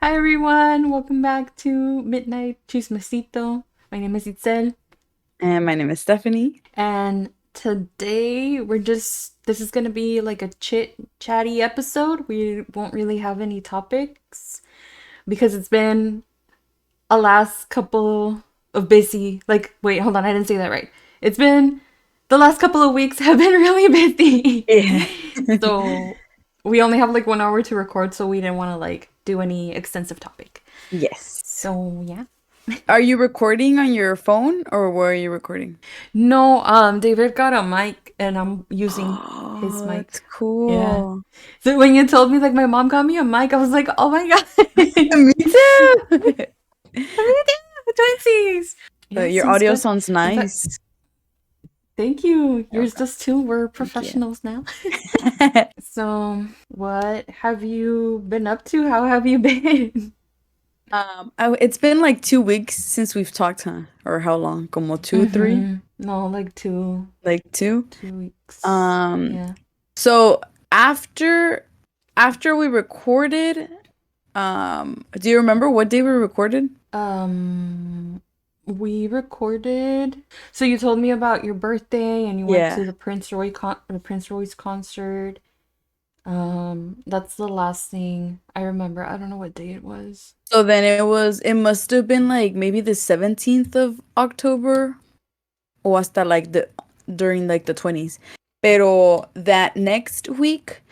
Hi everyone, welcome back to Midnight Chismecito. My name is Itzel, And my name is Stephanie. and today this is gonna be like a chit-chatty episode. We won't really have any topics because it's been a last couple of busy, wait, hold on, I didn't say that right. It's been the last couple of weeks have been really busy. Yeah. So we only have like 1 hour to record, so we didn't want to like do any extensive topic. Yes. So yeah. Are you recording on your phone or where are you recording? No, David got a mic and I'm using his Oh, mic. that's Yeah. cool. So when you told me like my mom got me a mic, I was like, oh my god. Me too. Twinsies. So Yeah, your seems audio good. sounds In fact, nice. thank you. Yours Okay. does too. We're Thank you. professionals now. So, what have you been up to? How have you been? It's been like 2 weeks since we've talked, huh? Or how long? Como two, three? No, like Like two? 2 weeks. Um, Yeah. so after after we recorded, do you remember what day we recorded? Um, we recorded. So you told me about your birthday and you went Yeah. to the Prince Royce concert. That's the last thing I remember. I don't know what day it was. So then it must have been like maybe the 17th of October or hasta like during like the 20s. Pero that next week,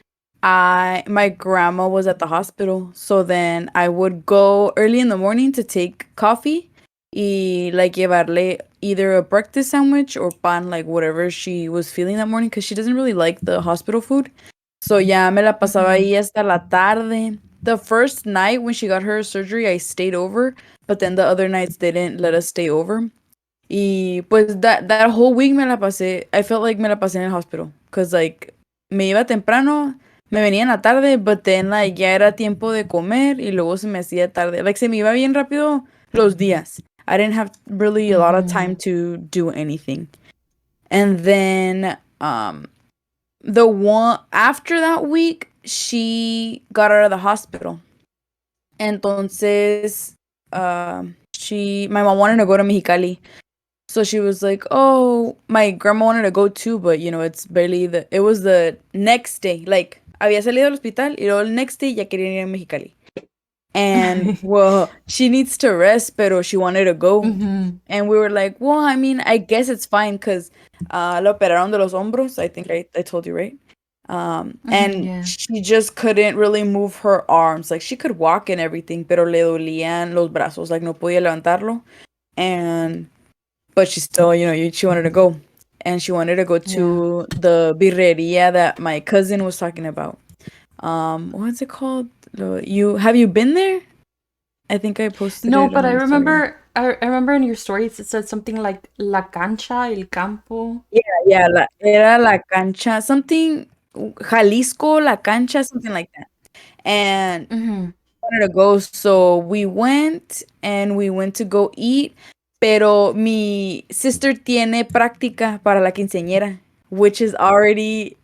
my grandma was at the hospital. So then I would go early in the morning to take coffee y like llevarle either a breakfast sandwich or pan, like whatever she was feeling that morning, because she doesn't really like the hospital food. So ya me la pasaba Mm-hmm. ahí hasta la tarde. The first night when she got her surgery, I stayed over, but then the other nights they didn't let us stay over. Y pues that whole week me la pasé, I felt like me la pasé en el hospital, cause like me iba temprano, me venía en la tarde, but then like ya era tiempo de comer y luego se me hacía tarde. Like se me iba bien rápido los días. I didn't have really a lot of time Mm-hmm. to do anything. And then the one after that week, she got out of the hospital. Entonces, my mom wanted to go to Mexicali. So she was like, "Oh, my grandma wanted to go too, but it was the next day. Like, había salido del hospital y luego el next day ya quería ir a Mexicali. And well, she needs to rest, pero she wanted to go. Mm-hmm. And we were like, well, I mean, I guess it's fine because la operaron de los hombros. I think I told you, right? Mm-hmm. And Yeah. she just couldn't really move her arms. Like she could walk and everything, pero le dolían los brazos. Like no podía levantarlo. And but she still, she wanted to go, and she wanted to go Yeah. to the birreria that my cousin was talking about. What's it called? You have you been there? I think I posted No, it but on I my story. remember I remember in your stories it said something like La Cancha, El Campo. Yeah, yeah, era la cancha, something Jalisco, la cancha, something like that. And Mm-hmm. wanted to go, so we went to go eat. Pero mi sister tiene práctica para la quinceañera, which is already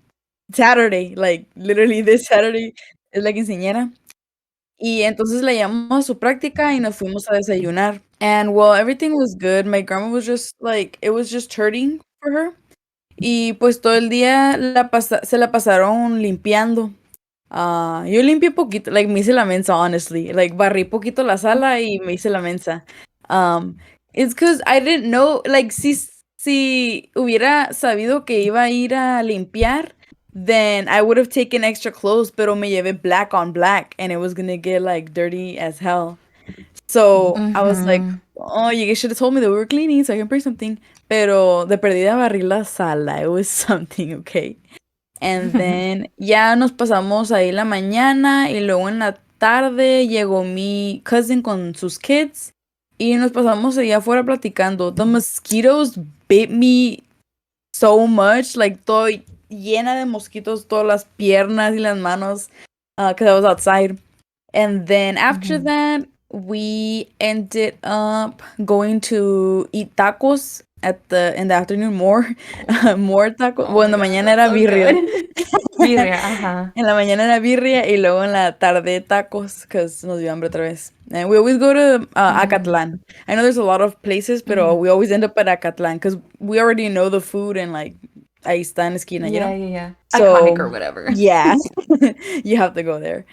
Saturday, like literally this Saturday es la quinceañera. Y entonces la llamamos a su práctica y nos fuimos a desayunar. And well, everything was good. My grandma was just like, it was just hurting for her. Y pues todo el día se la pasaron limpiando. Yo limpié poquito, like me hice la mensa, honestly. Like barrí poquito la sala y me hice la mensa. Um, it's because I didn't know, like si hubiera sabido que iba a ir a limpiar, then I would have taken extra clothes, pero me llevé black on black and it was gonna get like dirty as hell. So I was like, Mm-hmm. oh, you guys should have told me that we were cleaning so I can bring something. Pero de perdida barrí la sala. It was something, okay? And then ya nos pasamos ahí la mañana y luego en la tarde llegó mi cousin con sus kids y nos pasamos allá afuera platicando. The mosquitoes bit me so much, like todo llena de mosquitos, todas las piernas y las manos, because I was outside. And then after Mm-hmm. that, we ended up going to eat tacos in the afternoon more more tacos. Oh Bueno, en my la god, mañana that's era so birria. good. Birria, uh-huh. En la mañana era birria y luego en la tarde tacos because nos dio hambre otra vez. And we always go to Mm-hmm. Acatlán. I know there's a lot of places, pero Mm-hmm. we always end up at Acatlán because we already know the food and like ahí está en la esquina, you Yeah, know? yeah, yeah. Iconic or So, whatever. yeah, you have to go there.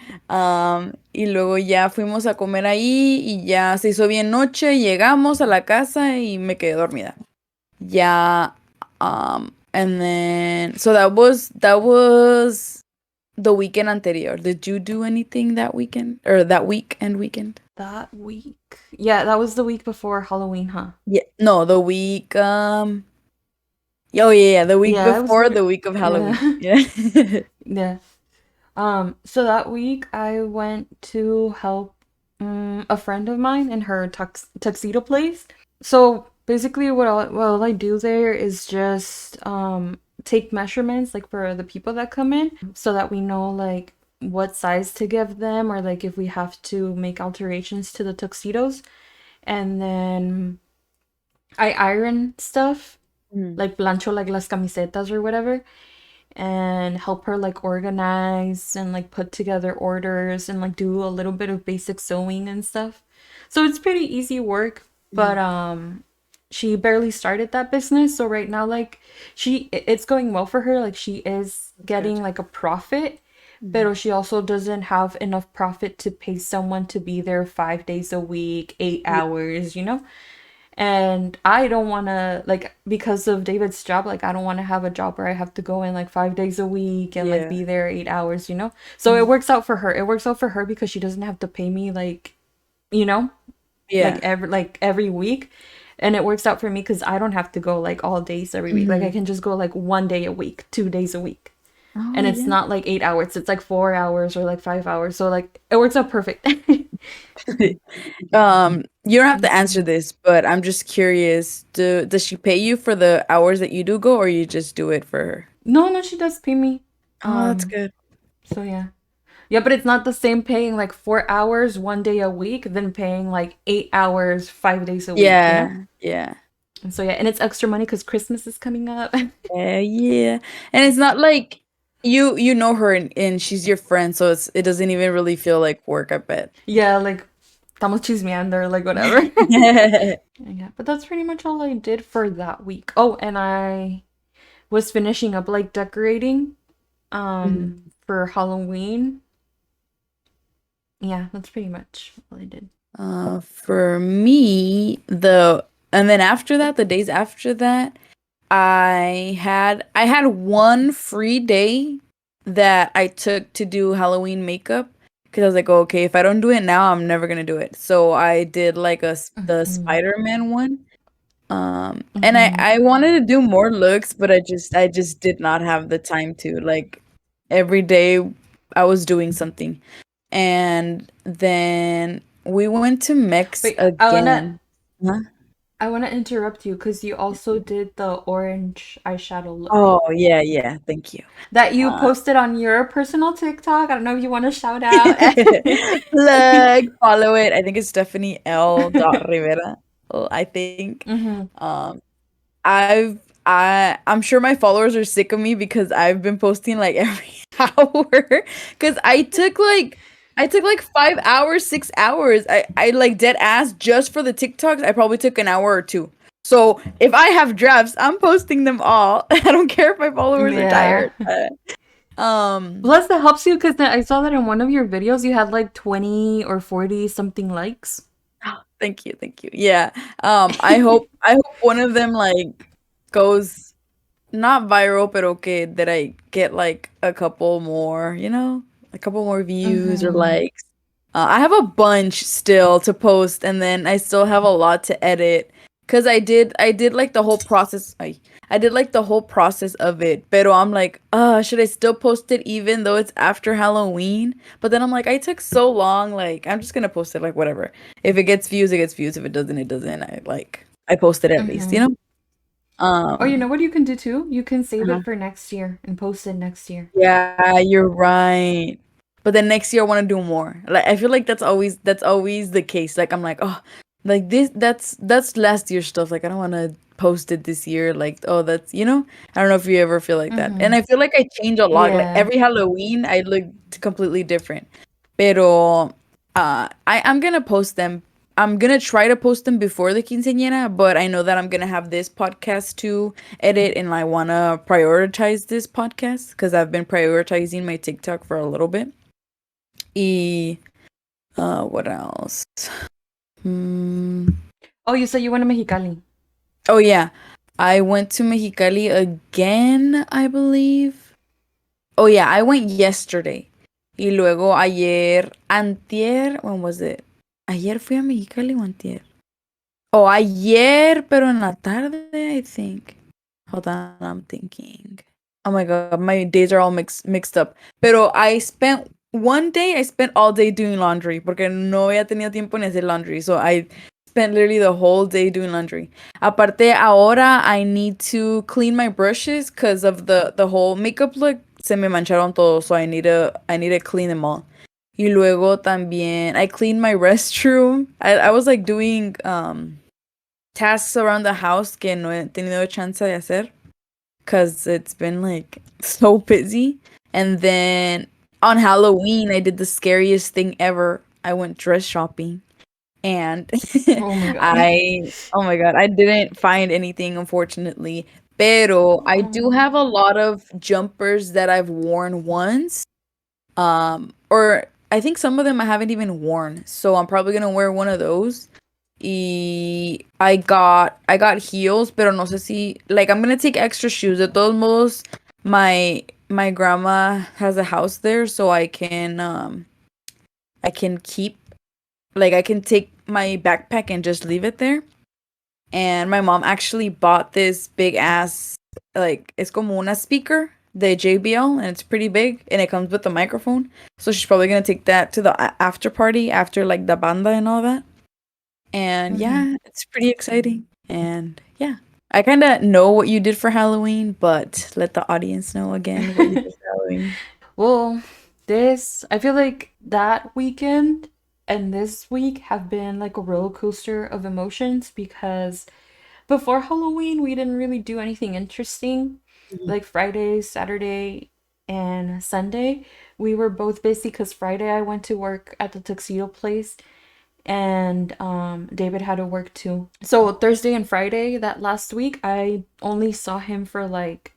Y luego ya fuimos a comer ahí y ya se hizo bien noche, llegamos a la casa y me quedé dormida. Ya, and then so that was the weekend anterior. Did you do anything that weekend or that week and weekend? That week. Yeah, that was the week before Halloween, huh? Yeah, no, the week oh yeah, the week Yeah, it was the before week. the week of Halloween. Yeah. Yeah. Yeah. So that week I went to help a friend of mine in her tuxedo place. So basically, what I do there is just take measurements like for the people that come in, so that we know like what size to give them, or like if we have to make alterations to the tuxedos, and then I iron stuff Mm, like plancho like las camisetas or whatever, and help her like organize and like put together orders and like do a little bit of basic sewing and stuff. So it's pretty easy work, but mhm. she barely started that business, so right now like it's going well for her, like she is That's good. getting like a profit, Mhm. but she also doesn't have enough profit to pay someone to be there 5 days a week, 8 Yeah. hours, you know? And I don't want to, like, because of David's job, like, I don't want to have a job where I have to go in like 5 days a week and like Yeah. be there 8 hours, you know? So it Mhm. works out for her. It works out for her because she doesn't have to pay me, like, you know, Yeah. like every week. And it works out for me because I don't have to go like all days every week. Like, I Mhm. can just go like 1 day a week, 2 days a week. Oh And it's yeah. not like 8 hours, it's like 4 hours or like 5 hours. So, like, it works out perfect. You don't have to answer Mhm. this, but I'm just curious. Does she pay you for the hours that you do go, or you just do it for her? No, no, she does pay me. Oh, that's Um, good. so yeah. Yeah, but it's not the same paying like 4 hours 1 day a week than paying like 8 hours 5 days a week, you know? Yeah, yeah, And so yeah, and it's extra money because Christmas is coming up. yeah, yeah. And it's not like you know her and she's your friend, so it doesn't even really feel like work, I bet. Yeah, like estamos chismeando or like whatever. Yeah, but that's pretty much all I did for that week. Oh, and I was finishing up like decorating Mhm. for Halloween. Yeah, that's pretty much all I did. For me, and then after that, the days after that, I had one free day that I took to do Halloween makeup because I was like, oh, okay, if I don't do it now, I'm never gonna do it. So I did like the Mm-hmm. Spider-Man one. And I Mm-hmm. I wanted to do more looks, but I just did not have the time to. Like every day I was doing something. And then we went to Mex Wait, again. Huh? I wanna interrupt you because you also did the orange eyeshadow look Oh, yeah, yeah. Thank you. that you Uh, posted on your personal TikTok. I don't know if you want to shout out. Plug, follow it. I think it's Stephanie L. Rivera. I think. Mm-hmm. Um, I'm sure my followers are sick of me because I've been posting like every hour. Because I took like 5 hours, 6 hours. I like dead ass just for the TikToks. I probably took an hour or two. So if I have drafts, I'm posting them all. I don't care if my followers are Yeah. tired. Um, Plus, that helps you because I saw that in one of your videos you had like 20 or 40 something likes. thank you, thank you. Yeah. I hope one of them like goes not viral, but okay, that I get like a couple more, a couple more views or Mm-hmm. likes. I have a bunch still to post, and then I still have a lot to edit. Cause I did like the whole process. I did like the whole process of it, but I'm like, should I still post it even though it's after Halloween? But then I'm like, I took so long, like I'm just gonna post it, like whatever. If it gets views, it gets views. If it doesn't, it doesn't. I posted at least, you Mm-hmm. know. Or you Um, know what you can do too? You can save uh-huh. it for next year and post it next year. Yeah, you're right. But then next year I want to do more. Like I feel like that's always the case. Like I'm like, oh, like this that's last year's stuff. Like I don't want to posted this year. Like, oh, that's, I don't know if you ever feel like that. And Mm-hmm. I feel like I change a lot. Like Yeah. every Halloween, I look completely different. Pero I'm gonna post them. I'm gonna try to post them before the quinceañera, but I know that I'm gonna have this podcast to edit, and I wanna prioritize this podcast because I've been prioritizing my TikTok for a little bit. Y what else? Hmm. Oh, you said you went to Mexicali. Oh yeah, I went to Mexicali again, I believe. Oh yeah, I went yesterday. Y luego ayer, antier, when was it? Ayer fui a Mexicali o antier. Oh, ayer, pero en la tarde, I think. Hold on, I'm thinking. Oh my God, my days are all mixed up. Pero I spent one day, I spent all day doing laundry porque no había tenido tiempo ni hacer laundry. So I spent literally the whole day doing laundry. Aparte, ahora I need to clean my brushes because of the whole makeup look. Se me mancharon todos, so I need to clean them all. Y luego también I cleaned my restroom. I was like doing tasks around the house que no he tenido chance de hacer because it's been like so busy. And then on Halloween, I did the scariest thing ever. I went dress shopping and Oh my god. oh my God, I didn't find anything, unfortunately. Pero I do Oh. have a lot of jumpers that I've worn once. Or I think some of them I haven't even worn. So I'm probably gonna wear one of those. Y I got heels, pero no sé si like I'm gonna take extra shoes. De todos modos, my grandma has a house there, so I can keep like I can take my backpack and just leave it there. And my mom actually bought this big ass like it's como una speaker, the JBL, and it's pretty big and it comes with a microphone. So she's probably gonna take that to the after party after like the banda and all that. And Mm-hmm. yeah, it's pretty exciting. And yeah, I kind of know what you did for Halloween, but let the audience know again what you did for Halloween. Well, this, I feel like that weekend and this week have been like a roller coaster of emotions because before Halloween, we didn't really do anything interesting. Mhm. Like Friday, Saturday, and Sunday, we were both busy because Friday I went to work at the tuxedo place and David had to work too. So Thursday and Friday that last week, I only saw him for like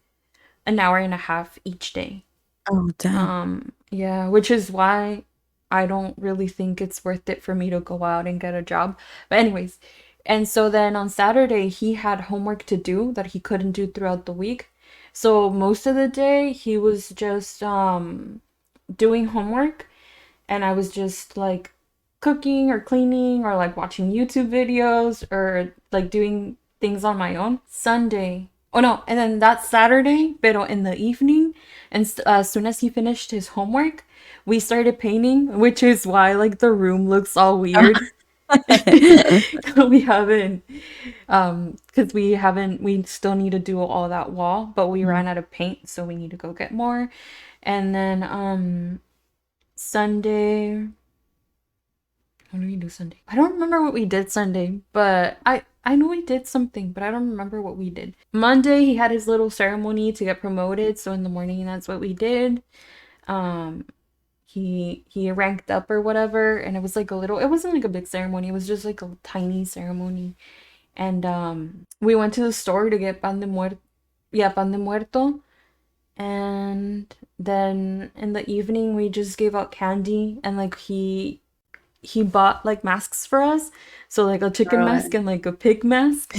an hour and a half each day. Oh, damn. Yeah, which is why I don't really think it's worth it for me to go out and get a job. But anyways, and so then on Saturday he had homework to do that he couldn't do throughout the week. So most of the day he was just doing homework and I was just like cooking or cleaning or like watching YouTube videos or like doing things on my own. Sunday. Oh no, and then that Saturday, pero in the evening, and as soon as he finished his homework, we started painting, which is why like the room looks all weird. We haven't because we still need to do all that wall, but we ran out of paint, so we need to go get more. And then Sunday, what did we do Sunday? I don't remember what we did Sunday, but I know we did something, but I don't remember what we did. Monday he had his little ceremony to get promoted, so in the morning that's what we did. Um he ranked up or whatever, and it was like a little, it wasn't like a big ceremony, it was just like a tiny ceremony. And we went to the store to get pan de muerto. Yeah, pan de muerto. And then in the evening we just gave out candy and like he bought like masks for us. So like a chicken Alright. mask and like a pig mask.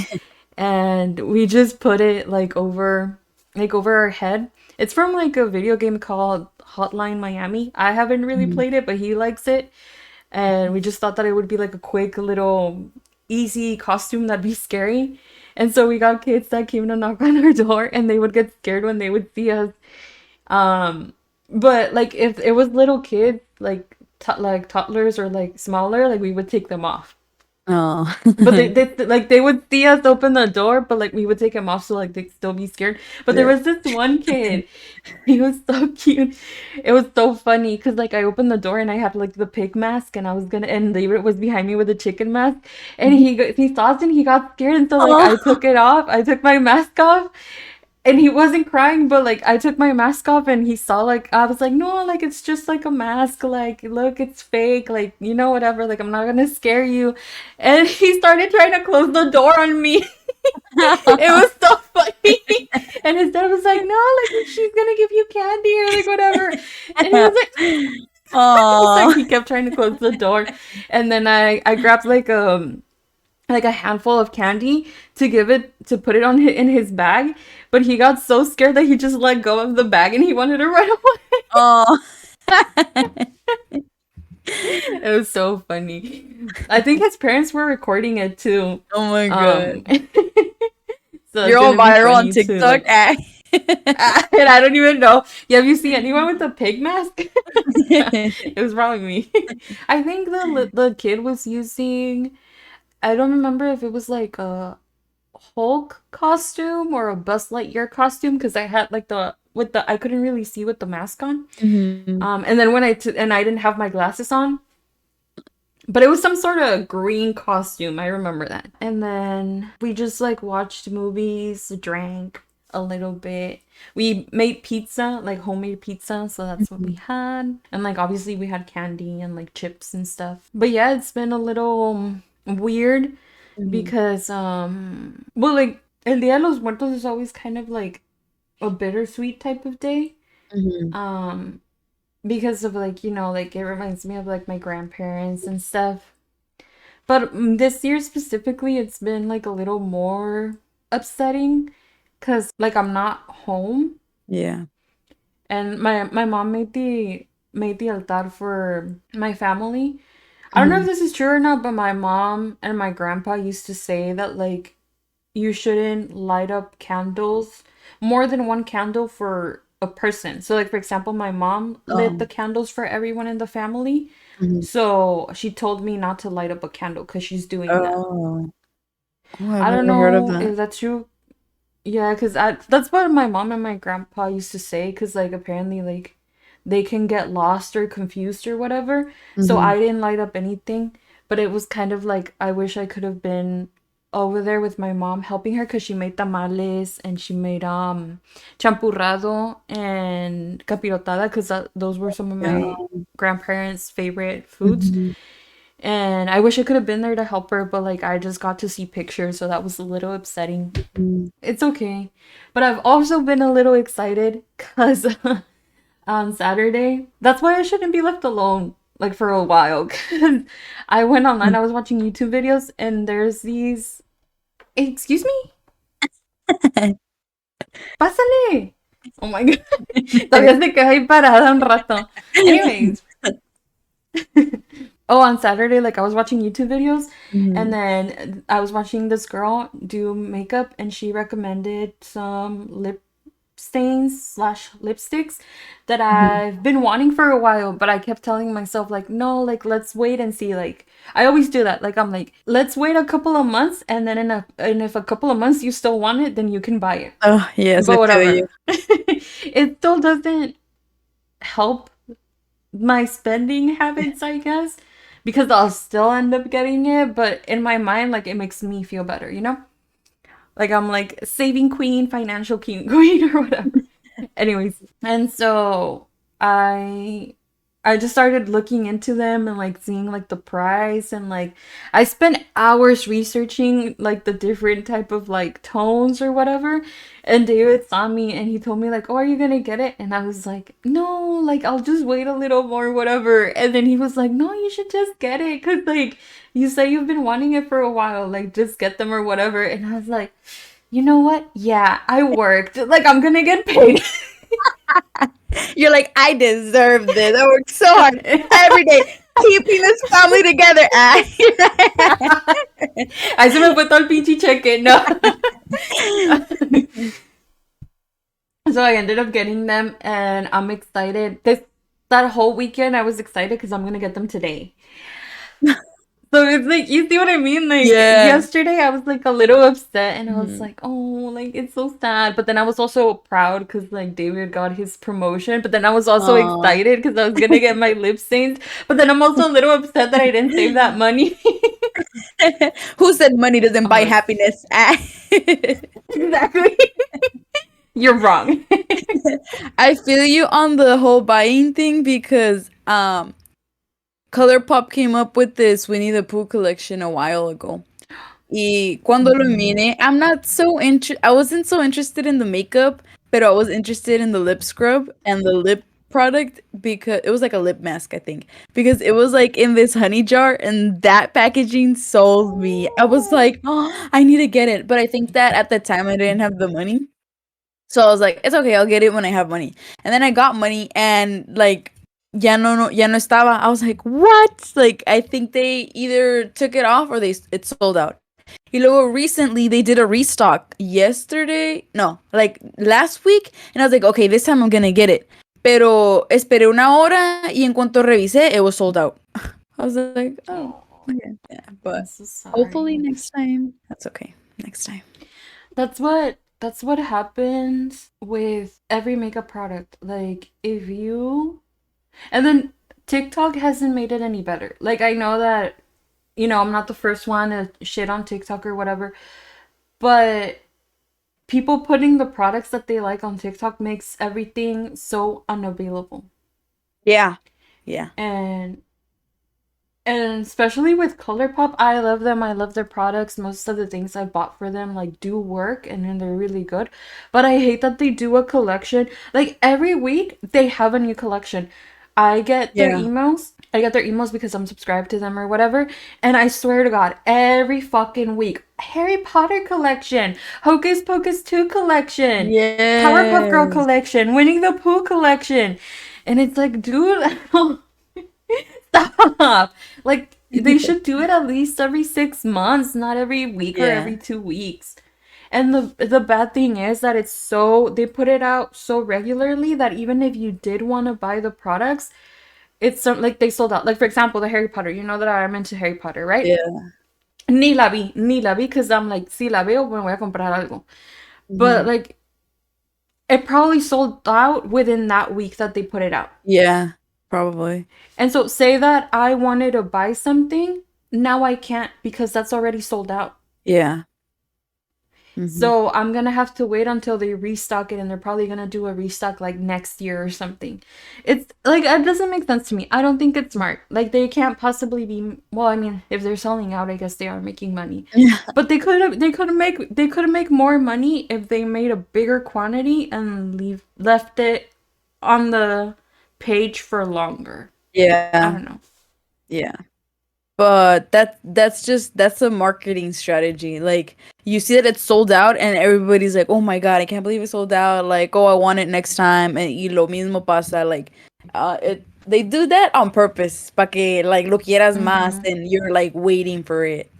And we just put it like over our head. It's from like a video game called Hotline Miami. I haven't really Mhm. played it, but he likes it. And we just thought that it would be like a quick little easy costume that'd be scary. And so we got kids that came to knock on our door and they would get scared when they would see us. Um, but like if it was little kids, like like toddlers or like smaller, like we would take them off. Oh. But they would see us open the door, but like we would take him off so like they'd still be scared. But there Yeah. was this one kid, he was so cute. It was so funny because like I opened the door and I had like the pig mask and I was gonna and David was behind me with the chicken mask and he saw us and he got scared and so like I Oh. took it off. I took my mask off and he wasn't crying, but like I took my mask off and he saw like I was like, no, like it's just like a mask, like look, it's fake, like whatever, like I'm not gonna scare you. And he started trying to close the door on me. It was so funny. And his dad was like, no, like she's gonna give you candy or like whatever. And he was like Oh. he kept trying to close the door. And then I grabbed like a handful of candy to give it to put it on in his bag, but he got so scared that he just let go of the bag and he wanted to run away. Oh. It was so funny. I think his parents were recording it too. Oh my Um, god. so it's You're all gonna be viral on funny too. TikTok. Like, and I don't even know. Yeah, have you seen anyone with a pig mask? It was probably me. I think the kid was using. I don't remember if it was like a Hulk costume or a Buzz Lightyear costume because I had like the with the I couldn't really see with the mask on. Mhm. And then when and I didn't have my glasses on, but it was some sort of green costume. I remember that. And then we just like watched movies, drank a little bit. We made pizza, like homemade pizza, so that's what we Mhm. had. And like obviously we had candy and like chips and stuff. But yeah, it's been a little weird Mhm. because well like El Dia de los Muertos is always kind of like a bittersweet type of day. Mhm. Um because of like, like it reminds me of like my grandparents and stuff. But this year specifically, it's been like a little more upsetting because like I'm not home Yeah. and my mom made the altar for my family. I don't know if Mhm. this is true or not, but my mom and my grandpa used to say that like you shouldn't light up candles, more than one candle for a person. So like for example, my mom lit the Oh. candles for everyone in the family. Mhm. So she told me not to light up a candle because she's doing that. Oh. Oh, I've I don't never heard of know that. if that's true. Yeah, because that's what my mom and my grandpa used to say. Because like apparently like they can get lost or confused or whatever. So Mhm. I didn't light up anything, but it was kind of like I wish I could have been over there with my mom helping her because she made tamales and she made champurrado and capirotada because those were some of Yeah. my grandparents' favorite foods. Mhm. And I wish I could have been there to help her, but like I just got to see pictures, so that was a little upsetting. Mhm. It's okay. But I've also been a little excited because on Saturday, that's why I shouldn't be left alone like for a while. 'Cause I went online, I was watching YouTube videos, and there's these. Excuse me? Pásale! Oh my god. Todavía se queda ahí parada un rato. Anyways, oh, on Saturday, like I was watching YouTube videos and Mhm. then I was watching this girl do makeup and she recommended some lip stains slash lipsticks that Mhm. I've been wanting for a while, but I kept telling myself like, no, like let's wait and see. Like I always do that. Like I'm like, let's wait a couple of months and then and if a couple of months you still want it, then you can buy it. Oh, yes, I But feel whatever. you. It still doesn't help my spending habits, I guess, because I'll still end up getting it, but in my mind, like it makes me feel better, you know? Like I'm like saving queen, financial king, queen, or whatever. Anyways, and so I I just started looking into them and like seeing like the price and like I spent hours researching like the different type of like tones or whatever. And David saw me and he told me like, "Oh, are you gonna get it?" And I was like, "No, like I'll just wait a little more, whatever." And then he was like, "No, you should just get it, 'cause like you say you've been wanting it for a while, like just get them or whatever." And I was like, "You know what? Yeah, I worked. Like I'm gonna get paid." You're like, I deserve this. I work so hard every day keeping this family together. Ahí se me fue todo el pinche cheque, no. So I ended up getting them and I'm excited. That whole weekend I was excited because I'm gonna get them today. So it's like you see what I mean? Like Yeah. yesterday I was like a little upset and I was Mhm. like, oh, like it's so sad. But then I was also proud because like David got his promotion. But then I was also Aw. excited because I was gonna get my lip stains. But then I'm also a little upset that I didn't save that money. Who said money doesn't buy Oh, happiness? exactly. You're wrong. I feel you on the whole buying thing because ColourPop came up with this Winnie the Pooh collection a while ago. Y cuando lo Mhm. miré, I wasn't so interested in the makeup, but I was interested in the lip scrub and the lip product because it was like a lip mask, I think. Because it was like in this honey jar and that packaging sold me. I was Oh. like, "Oh, I need to get it." But I think that at the time I didn't have the money. So I was like, "It's okay, I'll get it when I have money." And then I got money and like ya no estaba. I was like, "What?" Like I think they either took it off or it sold out. Y luego recently they did a restock yesterday, no, like last week, and I was like, okay, this time I'm gonna get it. Pero esperé una hora y en cuanto revisé, it was sold out. I was like, oh, Oh, okay, yeah, I'm but so hopefully sorry. next time. That's okay. Next time. That's what happens with every makeup product. Like if you and then TikTok hasn't made it any better. Like I know that I'm not the first one to shit on TikTok or whatever, but people putting the products that they like on TikTok makes everything so unavailable. Yeah, yeah. And And especially with ColourPop, I love them. I love their products. Most of the things I bought for them like do work and then they're really good. But I hate that they do a collection. Like every week they have a new collection. I get their Yeah. emails. I get their emails because I'm subscribed to them or whatever. And I swear to God, every fucking week, Harry Potter collection, Hocus Pocus 2 collection, Powerpuff Girl Yes. collection, Winnie the Pooh collection. And it's like, dude, stop. Like they should do it at least every 6 months, not every week or every Yeah. 2 weeks. And the bad thing is that they put it out so regularly that even if you did want to buy the products, it's some like they sold out. Like for example, the Harry Potter. You know that I'm into Harry Potter, right? Yeah. Ni la vi, because I'm like, si la veo, me voy a comprar algo. But Mhm. like, it probably sold out within that week that they put it out. Yeah, probably. And so, say that I wanted to buy something, now I can't because that's already sold out. Yeah. Mhm. So, I'm gonna have to wait until they restock it, and they're probably gonna do a restock like next year or something. It's like, it doesn't make sense to me. I don't think it's smart. Like, they can't possibly be, well, I mean, if they're selling out, I guess they are making money. Yeah. But they could make more money if they made a bigger quantity and left it on the page for longer. I Yeah. don't know. Yeah. But that's a marketing strategy. Like you see that it's sold out and everybody's like, "Oh my God, I can't believe it's sold out." Like, "Oh, I want it next time." And y lo mismo pasa like they do that on purpose para que like lo quieras más Mm-hmm. and you're like waiting for it.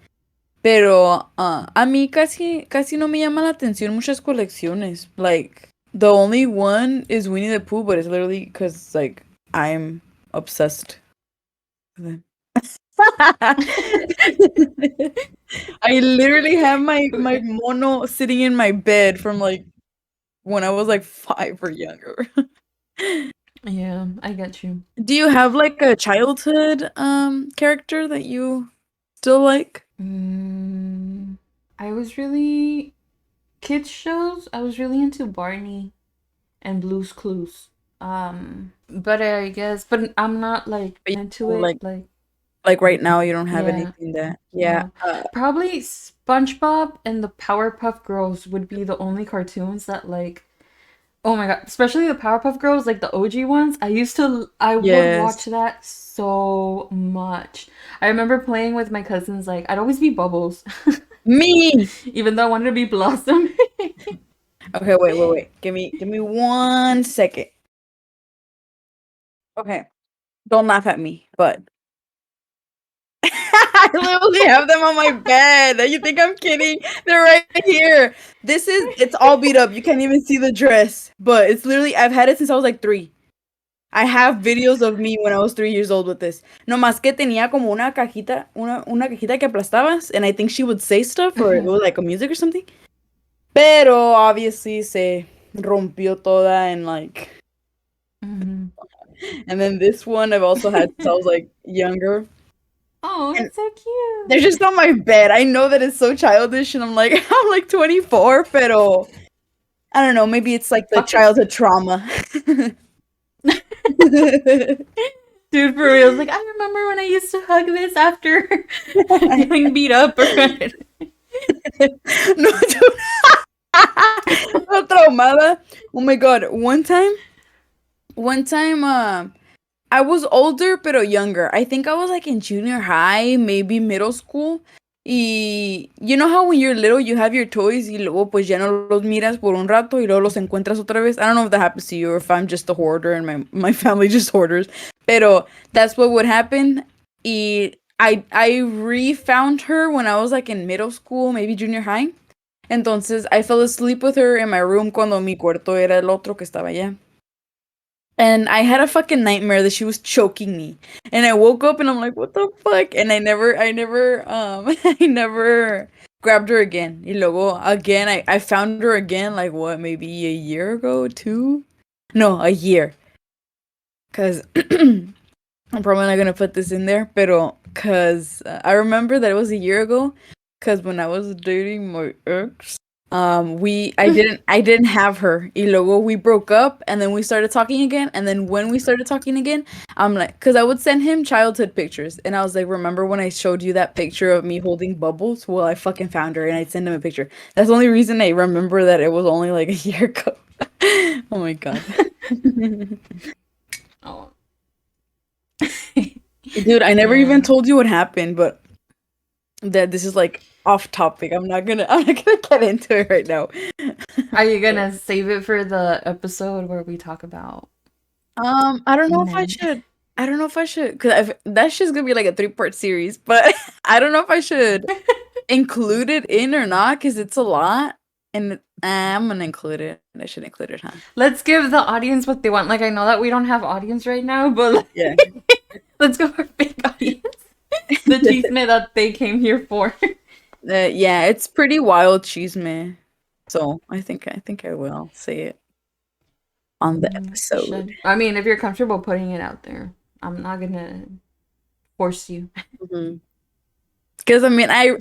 Pero a mí casi no me llama la atención muchas colecciones. Like the only one is Winnie the Pooh, but it's literally because like I'm obsessed with him. I literally have my mono sitting in my bed from like when I was like 5 or younger. Yeah, I get you. Do you have like a childhood character that you still like? Mm, I was really kids shows. I was really into Barney and Blue's Clues. But I guess, but I'm not like But into you it. like right now you don't have Yeah, anything that yeah. no. Probably SpongeBob and the Powerpuff Girls would be the only cartoons that like. Oh my god, especially the Powerpuff Girls, like the OG ones. I would watch Yes. that so much. I remember playing with my cousins, like, I'd always be Bubbles, Me. even though I wanted to be Blossom. Okay, wait. Give me 1 second. Okay. Don't laugh at me, but I literally have them on my bed. You think I'm kidding? They're right here. It's all beat up. You can't even see the dress, but it's literally I've had it since I was like 3. I have videos of me when I was 3 years old with this. No más que tenía como una cajita que aplastabas, and I think she would say stuff or it Mhm. was like a music or something. Pero obviously se rompió toda and like, Mhm. and then this one I've also had since I was like younger. Oh, And it's so they're cute. just on my bed. I know that it's so childish, and I'm like, I'm like 24, pero I don't know, maybe it's like the Fuck it. childhood trauma. Dude, for real. Like, I remember when I used to hug this after getting beat up or what. No, dude. So traumada. Oh my God. One time, I was older, pero younger. I think I was like in junior high, maybe middle school. Y you know how when you're little you have your toys y luego pues ya no los miras por un rato y luego los encuentras otra vez. I don't know if that happens to you or if I'm just a hoarder and my family just hoarders. Pero that's what would happen. Y I refound her when I was like in middle school, maybe junior high. Entonces I fell asleep with her in my room cuando mi cuarto era el otro que estaba allá. And I had a fucking nightmare that she was choking me. And I woke up and I'm like, what the fuck? And I never grabbed her again. Y luego, again, I found her again, like, what, maybe a year ago, two? No, a year. Because I'm probably not gonna put this in there, pero, because I remember that it was a year ago. Because when I was dating my ex, I didn't have her. Y luego we broke up and then we started talking again. And then when we started talking again, I'm like, because I would send him childhood pictures. And I was like, remember when I showed you that picture of me holding bubbles? Well, I fucking found her and I'd send him a picture. That's the only reason I remember that it was only like a year ago. Oh my God. Oh. Dude, I never even Yeah. told you what happened, but that this is like off topic. I'm not gonna get into it right now. Are you gonna save it for the episode where we talk about I don't know if I men? should. I don't know if I should, because that's just gonna be like a three-part series. But I don't know if I should include it in or not, because it's a lot, and I'm gonna include it. I should include it, huh? Let's give the audience what they want. Like, I know that we don't have audience right now, but Yeah. let's go for fake audience. The chisme that they came here for. Yeah, it's pretty wild cheese, man. So I think I will say it on the You episode. should. I mean, if you're comfortable putting it out there, I'm not gonna force you. Because I mean, I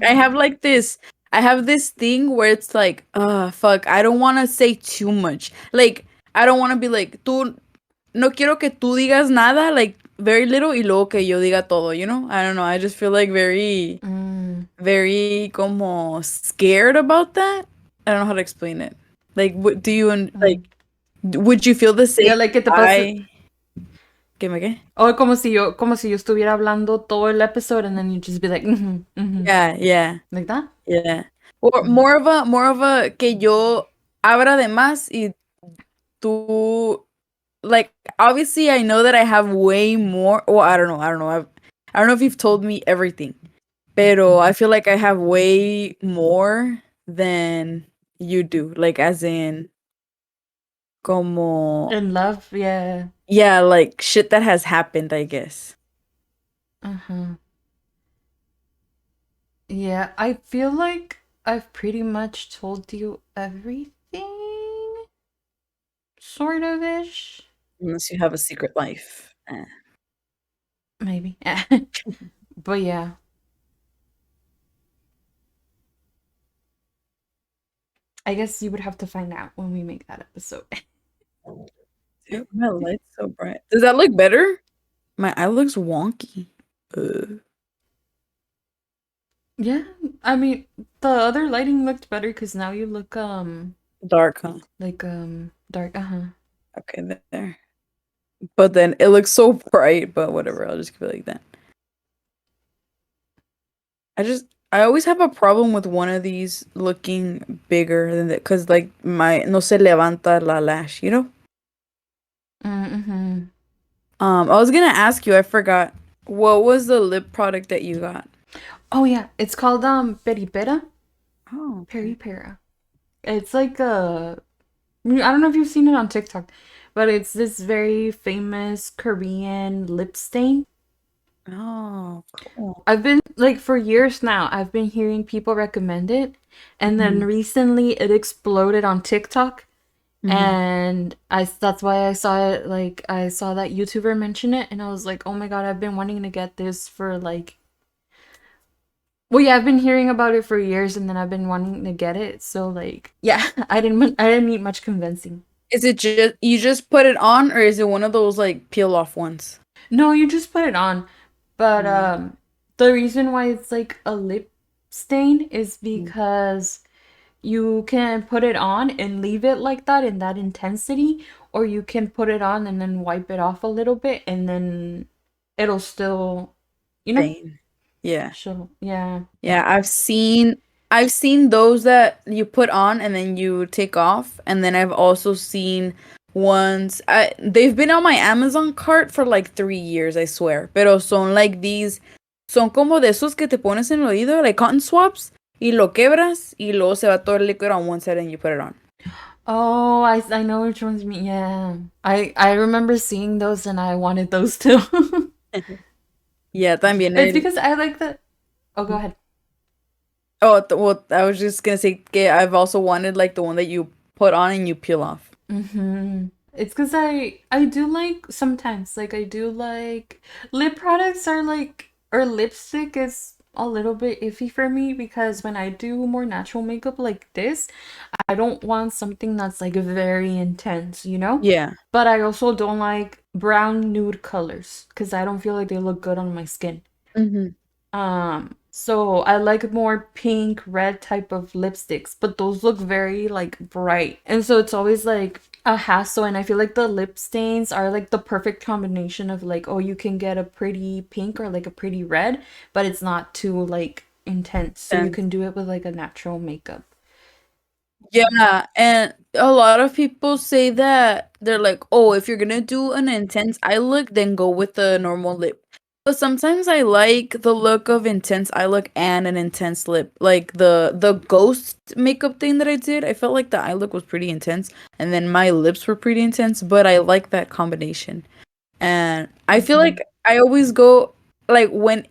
have this thing where it's like, fuck, I don't want to say too much. Like, I don't want to be like, tú, no quiero que tú digas nada, like very little, y luego que yo diga todo, you know? I don't know. I just feel like very, Mm, very como scared about that. I don't know how to explain it. Like, what do you like? mm. Would you feel the same? Yeah, like que te pasa. I, ¿Qué me qué? Oh, como si yo estuviera hablando todo el episode and then you just be like, Yeah, yeah. like that. Yeah. Or Mm. more of a que yo abra de más y tú like obviously I know that I have way more. Well, I don't know. I don't know if you've told me everything. Pero I feel like I have way more than you do. Like as in como In love, yeah. yeah, like shit that has happened, I guess. Uh-huh. Yeah, I feel like I've pretty much told you everything, sort of ish. Unless you have a secret life. Maybe. But yeah. I guess you would have to find out when we make that episode. Dude, my light's so bright. Does that look better? My eye looks wonky. Yeah, I mean, the other lighting looked better because now you look Dark, huh? like dark. Uh-huh. Okay, there. But then it looks so bright, but whatever, I'll just keep it like that. I always have a problem with one of these looking bigger than that, cause like my no se levanta la lash, you know? Mm-hmm. I was gonna ask you, I forgot. What was the lip product that you got? Oh yeah, it's called Peripera. Oh, okay. Peripera. It's like I don't know if you've seen it on TikTok, but it's this very famous Korean lip stain. Oh, cool. I've been like for years now, I've been hearing people recommend it, and then Mhm, recently it exploded on TikTok, mhm. and I that's why I saw it, like I saw that YouTuber mention it, and I was like, "Oh my God, I've been wanting to get this for like well, yeah, I've been hearing about it for years, and then I've been wanting to get it. So like, yeah, I didn't need much convincing. Is it just you just put it on, or is it one of those like peel off ones? No, you just put it on. But Mm, the reason why it's like a lip stain is mm. because you can put it on and leave it like that in that intensity, or you can put it on and then wipe it off a little bit, and then it'll still, you know, Same. Yeah. show. Yeah. Yeah, I've seen those that you put on and then you take off, and then I've also seen ones they've been on my Amazon cart for like 3 years, I swear. Pero son like these, son como de esos que te pones en el oído, like cotton swabs, y lo quebras y luego se va todo el liquid on one side and you put it on. Oh, I know which ones you mean. Yeah. I remember seeing those and I wanted those too. Yeah, también It's el. because I like the Oh, go ahead. Oh, well, I was just gonna say, que I've also wanted like the one that you put on and you peel off. Mm-hmm. It's because I do like sometimes like I do like lip products are like or lipstick is a little bit iffy for me because when I do more natural makeup like this, I don't want something that's like very intense, you know? Yeah. But I also don't like brown nude colors because I don't feel like they look good on my skin. Hmm. So I like more pink, red type of lipsticks, but those look very like bright. And so it's always like a hassle, and I feel like the lip stains are like the perfect combination of like, oh, you can get a pretty pink or like a pretty red, but it's not too like intense. So you can do it with like a natural makeup. Yeah, and a lot of people say that they're like, "Oh, if you're gonna do an intense eye look, then go with the normal lip." But sometimes I like the look of intense eye look and an intense lip. Like the ghost makeup thing that I did, I felt like the eye look was pretty intense, and then my lips were pretty intense, but I like that combination. And I feel Hmm. like I always go like when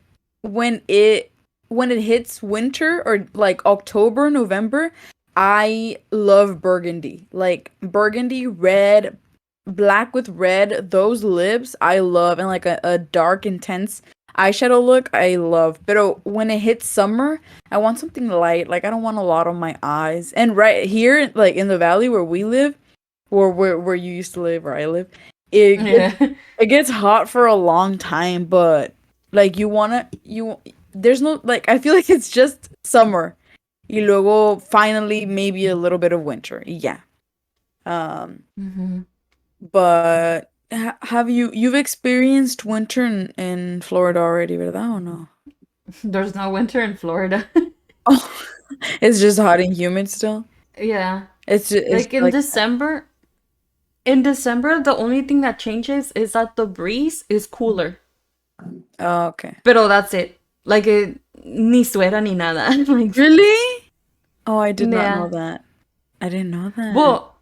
it when it hits winter or like October, November, I love burgundy. Like burgundy, red, black with red, those lips I love, and like a dark intense eyeshadow look I love. But when it hits summer, I want something light. Like I don't want a lot on my eyes. And right here like in the valley where we live, or where you used to live, where I live, it gets Yeah. it gets hot for a long time, but like there's no like I feel like it's just summer. Y luego finally maybe a little bit of winter. Yeah. Um Hmm. but have you've experienced winter in Florida already, ¿verdad o no? There's no winter in Florida. Oh, it's just hot and humid still. Yeah. It's Like in like December, the only thing that changes is that the breeze is cooler. oh, okay. Pero that's it. Like it, ni suera ni nada. Like, Really? Oh, I did not know yeah. that. I didn't know that. Well,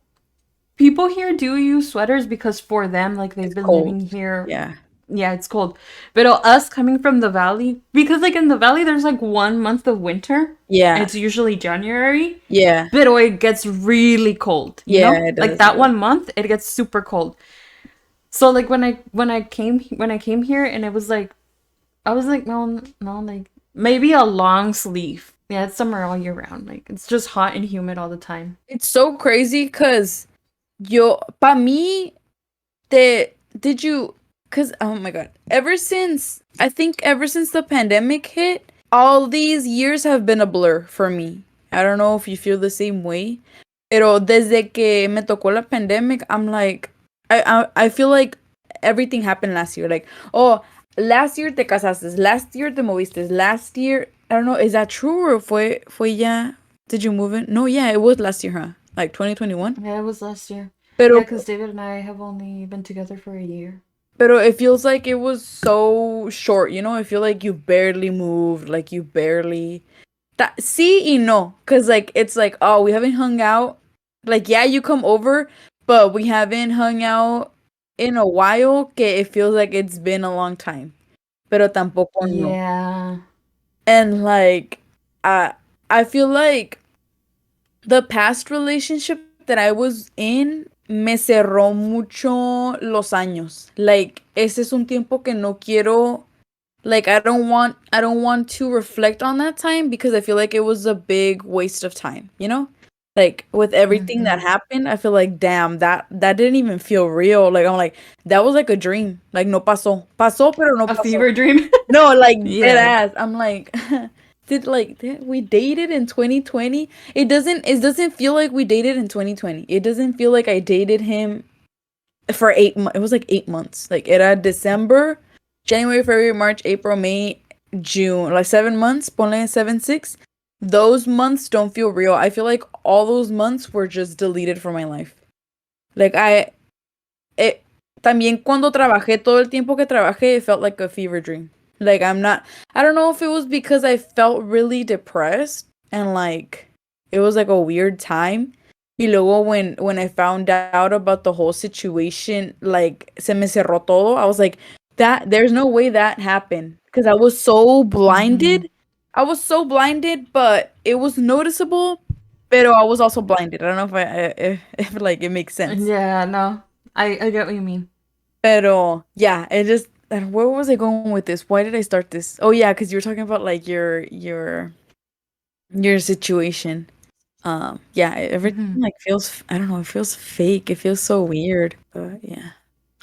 people here do use sweaters because for them, like they've It's been cold. living here. Yeah. Yeah, it's cold. But us coming from the valley, because like in the valley, there's like 1 month of winter. And Yeah. it's usually January. Yeah. But it gets really cold, you Yeah, know? it Like does. It that does. 1 month, it gets super cold. So like when I came here and it was like I was like no like maybe a long sleeve. Yeah, it's summer all year round. Like it's just hot and humid all the time. It's so crazy because pa mí, did you, because, oh my God, ever since the pandemic hit, all these years have been a blur for me. I don't know if you feel the same way, pero desde que me tocó la pandemic, I'm like, I feel like everything happened last year. Like, oh, last year te casaste, last year te moviste, last year, I don't know, is that true or fue ya? Did you move in? No, yeah, it was last year, huh? Like 2021. Yeah, it was last year. Yeah, Pero because David and I have only been together for a year. Pero it feels like it was so short, you know? I feel like you barely moved, like you barely. Sí y no, because like it's like, oh, we haven't hung out. Like, yeah, you come over, but we haven't hung out in a while que it feels like it's been a long time. Pero tampoco no. Yeah. And like I I feel like the past relationship that I was in me cerró mucho los años. Like ese es un tiempo que no quiero. Like I don't want to reflect on that time because I feel like it was a big waste of time, you know? Like with everything that Mm-hmm. happened, I feel like damn, that didn't even feel real. Like I'm like that was like a dream. Like no pasó. Pasó pero no A pasó. fever dream. No, like dead Yeah. ass. I'm like did we dated in 2020? It doesn't feel like we dated in 2020. It doesn't feel like I dated him for 8 months. It was like 8 months. Like it had December, January, February, March, April, May, June. Like 7 months. Ponle 7, 6. Those months don't feel real. I feel like all those months were just deleted from my life. Like it, también cuando trabajé, todo el tiempo que trabajé, it felt like a fever dream. Like I don't know if it was because I felt really depressed and like it was like a weird time. Y luego when I found out about the whole situation, like se me cerró todo. I was like, that there's no way that happened because I was so Mm-hmm. blinded. I was so blinded, but it was noticeable. Pero I was also blinded. I don't know if like it makes sense. Yeah, no. I get what you mean. Pero yeah, it just and where was I going with this? Why did I start this? Oh yeah, because you were talking about like your situation. Yeah, everything Mm-hmm. like feels I don't know, it feels fake. It feels so weird. But yeah.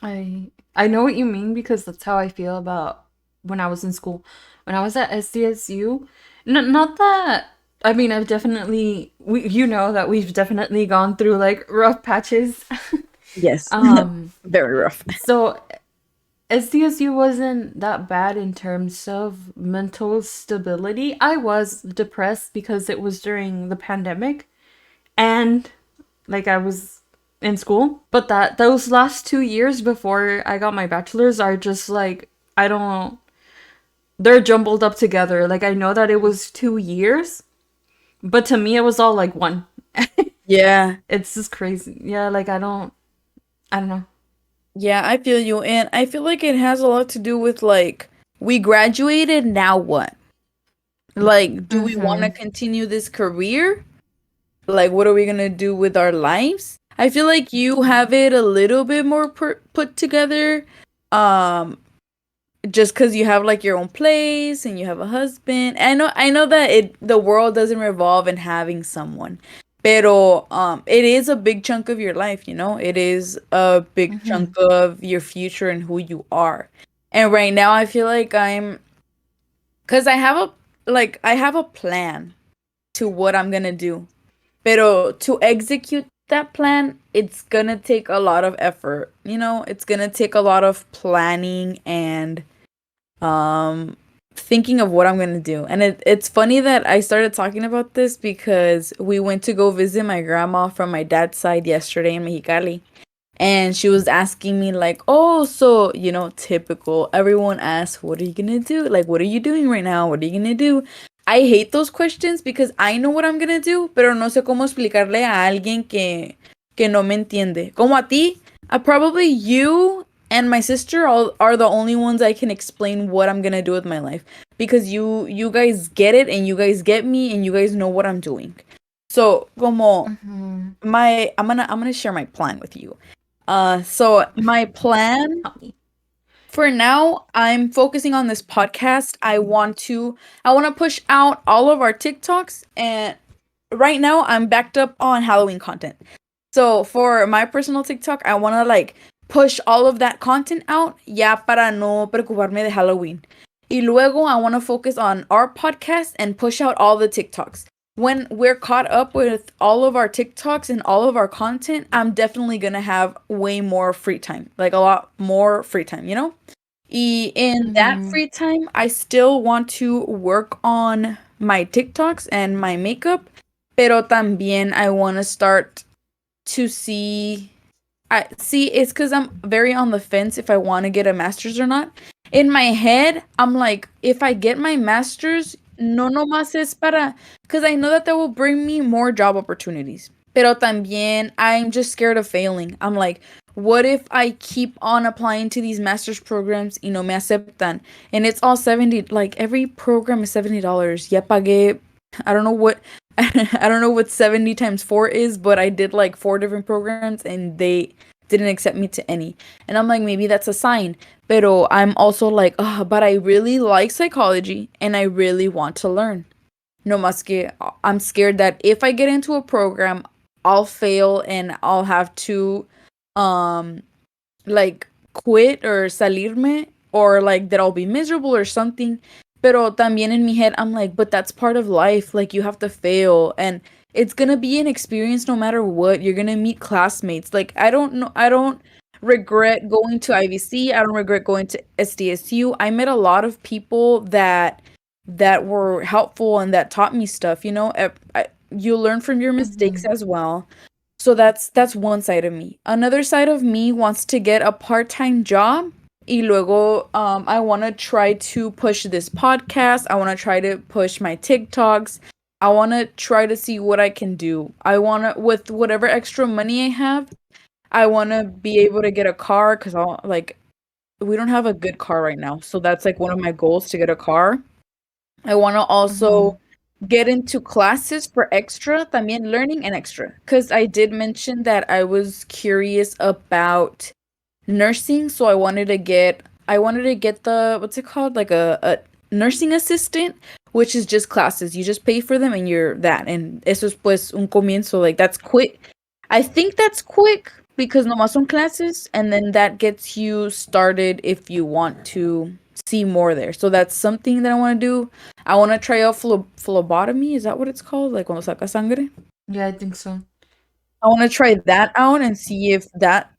I know what you mean because that's how I feel about when I was in school. When I was at SDSU, not that I mean you know that we've definitely gone through like rough patches. Yes. um Very rough. so SDSU wasn't that bad in terms of mental stability. I was depressed because it was during the pandemic and like I was in school. But that those last 2 years before I got my bachelor's are just like I don't they're jumbled up together. Like I know that it was 2 years, but to me it was all like one. Yeah. It's just crazy. Yeah, like I don't know. Yeah, I feel you. And I feel like it has a lot to do with like we graduated, now what? Like, do we want to Mm-hmm. continue this career? Like what are we gonna do with our lives? I feel like you have it a little bit more put together, um just because you have like your own place and you have a husband. I know that the world doesn't revolve in having someone, pero it is a big chunk of your life, you know. It is a big chunk Mm-hmm. of your future and who you are. And right now I feel like because I have a plan to what I'm gonna do. Pero to execute that plan, it's gonna take a lot of effort. You know, it's gonna take a lot of planning and um thinking of what I'm gonna do. And it's funny that I started talking about this because we went to go visit my grandma from my dad's side yesterday in Mexicali. And she was asking me like, "Oh, so, typical. Everyone asks, what are you gonna do? Like, what are you doing right now? What are you gonna do?" I hate those questions because I know what I'm gonna do, pero no sé cómo explicarle a alguien que no me entiende. Como a ti, probably you and my sister are the only ones I can explain what I'm gonna do with my life because you guys get it and you guys get me and you guys know what I'm doing. So, como Mm-hmm. I'm gonna share my plan with you. So my plan Help me. for now, I'm focusing on this podcast. I want to push out all of our TikToks, and right now I'm backed up on Halloween content. So for my personal TikTok, I want to like push all of that content out, ya para no preocuparme de Halloween. Y luego I want to focus on our podcast and push out all the TikToks. When we're caught up with all of our TikToks and all of our content, I'm definitely going to have way more free time. Like a lot more free time, you know? In that Mm-hmm. free time, I still want to work on my TikToks and my makeup, pero también I want to start to see. I see it's because I'm very on the fence if I want to get a master's or not. In my head, I'm like, if I get my master's, no más es para, because I know that will bring me more job opportunities. Pero también, I'm just scared of failing. I'm like, what if I keep on applying to these master's programs y no me aceptan? And it's all 70, like every program is $70. Ya pagué, I don't know what, I don't know what 70 times 4 is, but I did like 4 different programs and they didn't accept me to any. And I'm like, maybe that's a sign. Pero I'm also like, but I really like psychology and I really want to learn. No más que I'm scared that if I get into a program, I'll fail and I'll have to um like quit or salirme or like that I'll be miserable or something. Pero también in my head, I'm like, but that's part of life. Like you have to fail and it's gonna be an experience no matter what. You're gonna meet classmates. Like I don't know, I don't regret going to IVC. I don't regret going to SDSU. I met a lot of people that were helpful and that taught me stuff, you know. You learn from your mistakes Mhm. as well. So that's one side of me. Another side of me wants to get a part-time job. Y luego, I want to try to push this podcast. I want to try to push my TikToks. I want to try to see what I can do. I want to, with whatever extra money I have, I want to be able to get a car because I'll like, we don't have a good car right now. So that's like one of my goals to get a car. I want to also Mhm. get into classes for extra, también learning and extra. Because I did mention that I was curious about nursing, so I wanted to get the what's it called? Like a nursing assistant, which is just classes. You just pay for them and you're that. And eso es pues un comienzo. Like that's quick. I think that's quick because nomás son classes and then that gets you started if you want to see more there. So that's something that I want to do. I want to try out phlebotomy. Is that what it's called? Like cuando saca sangre? Yeah, I think so. I want to try that out and see if that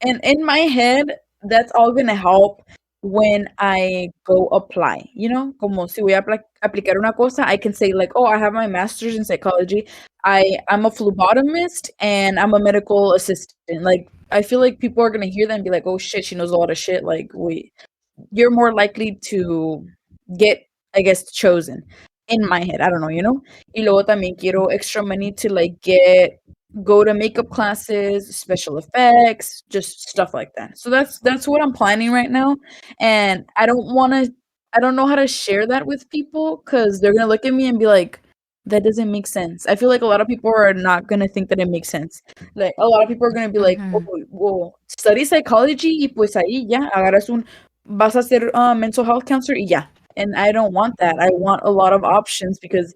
and in my head, that's all gonna help when I go apply, you know? Como si voy a aplicar una cosa, I can say like, "Oh, I have my master's in psychology. I'm a phlebotomist and I'm a medical assistant." Like, I feel like people are gonna hear that and be like, "Oh shit, she knows a lot of shit." Like, wait, you're more likely to get, I guess, chosen in my head. I don't know, you know? Y luego también quiero extra money to like go to makeup classes, special effects, just stuff like that. So that's what I'm planning right now. And I don't know how to share that with people because they're gonna look at me and be like, that doesn't make sense. I feel like a lot of people are not gonna think that it makes sense. Like a lot of people are gonna be like, oh, Mhm. well, study psychology y pues ahí ya agarras un vas a ser mental health counselor y ya. And I don't want that. I want a lot of options because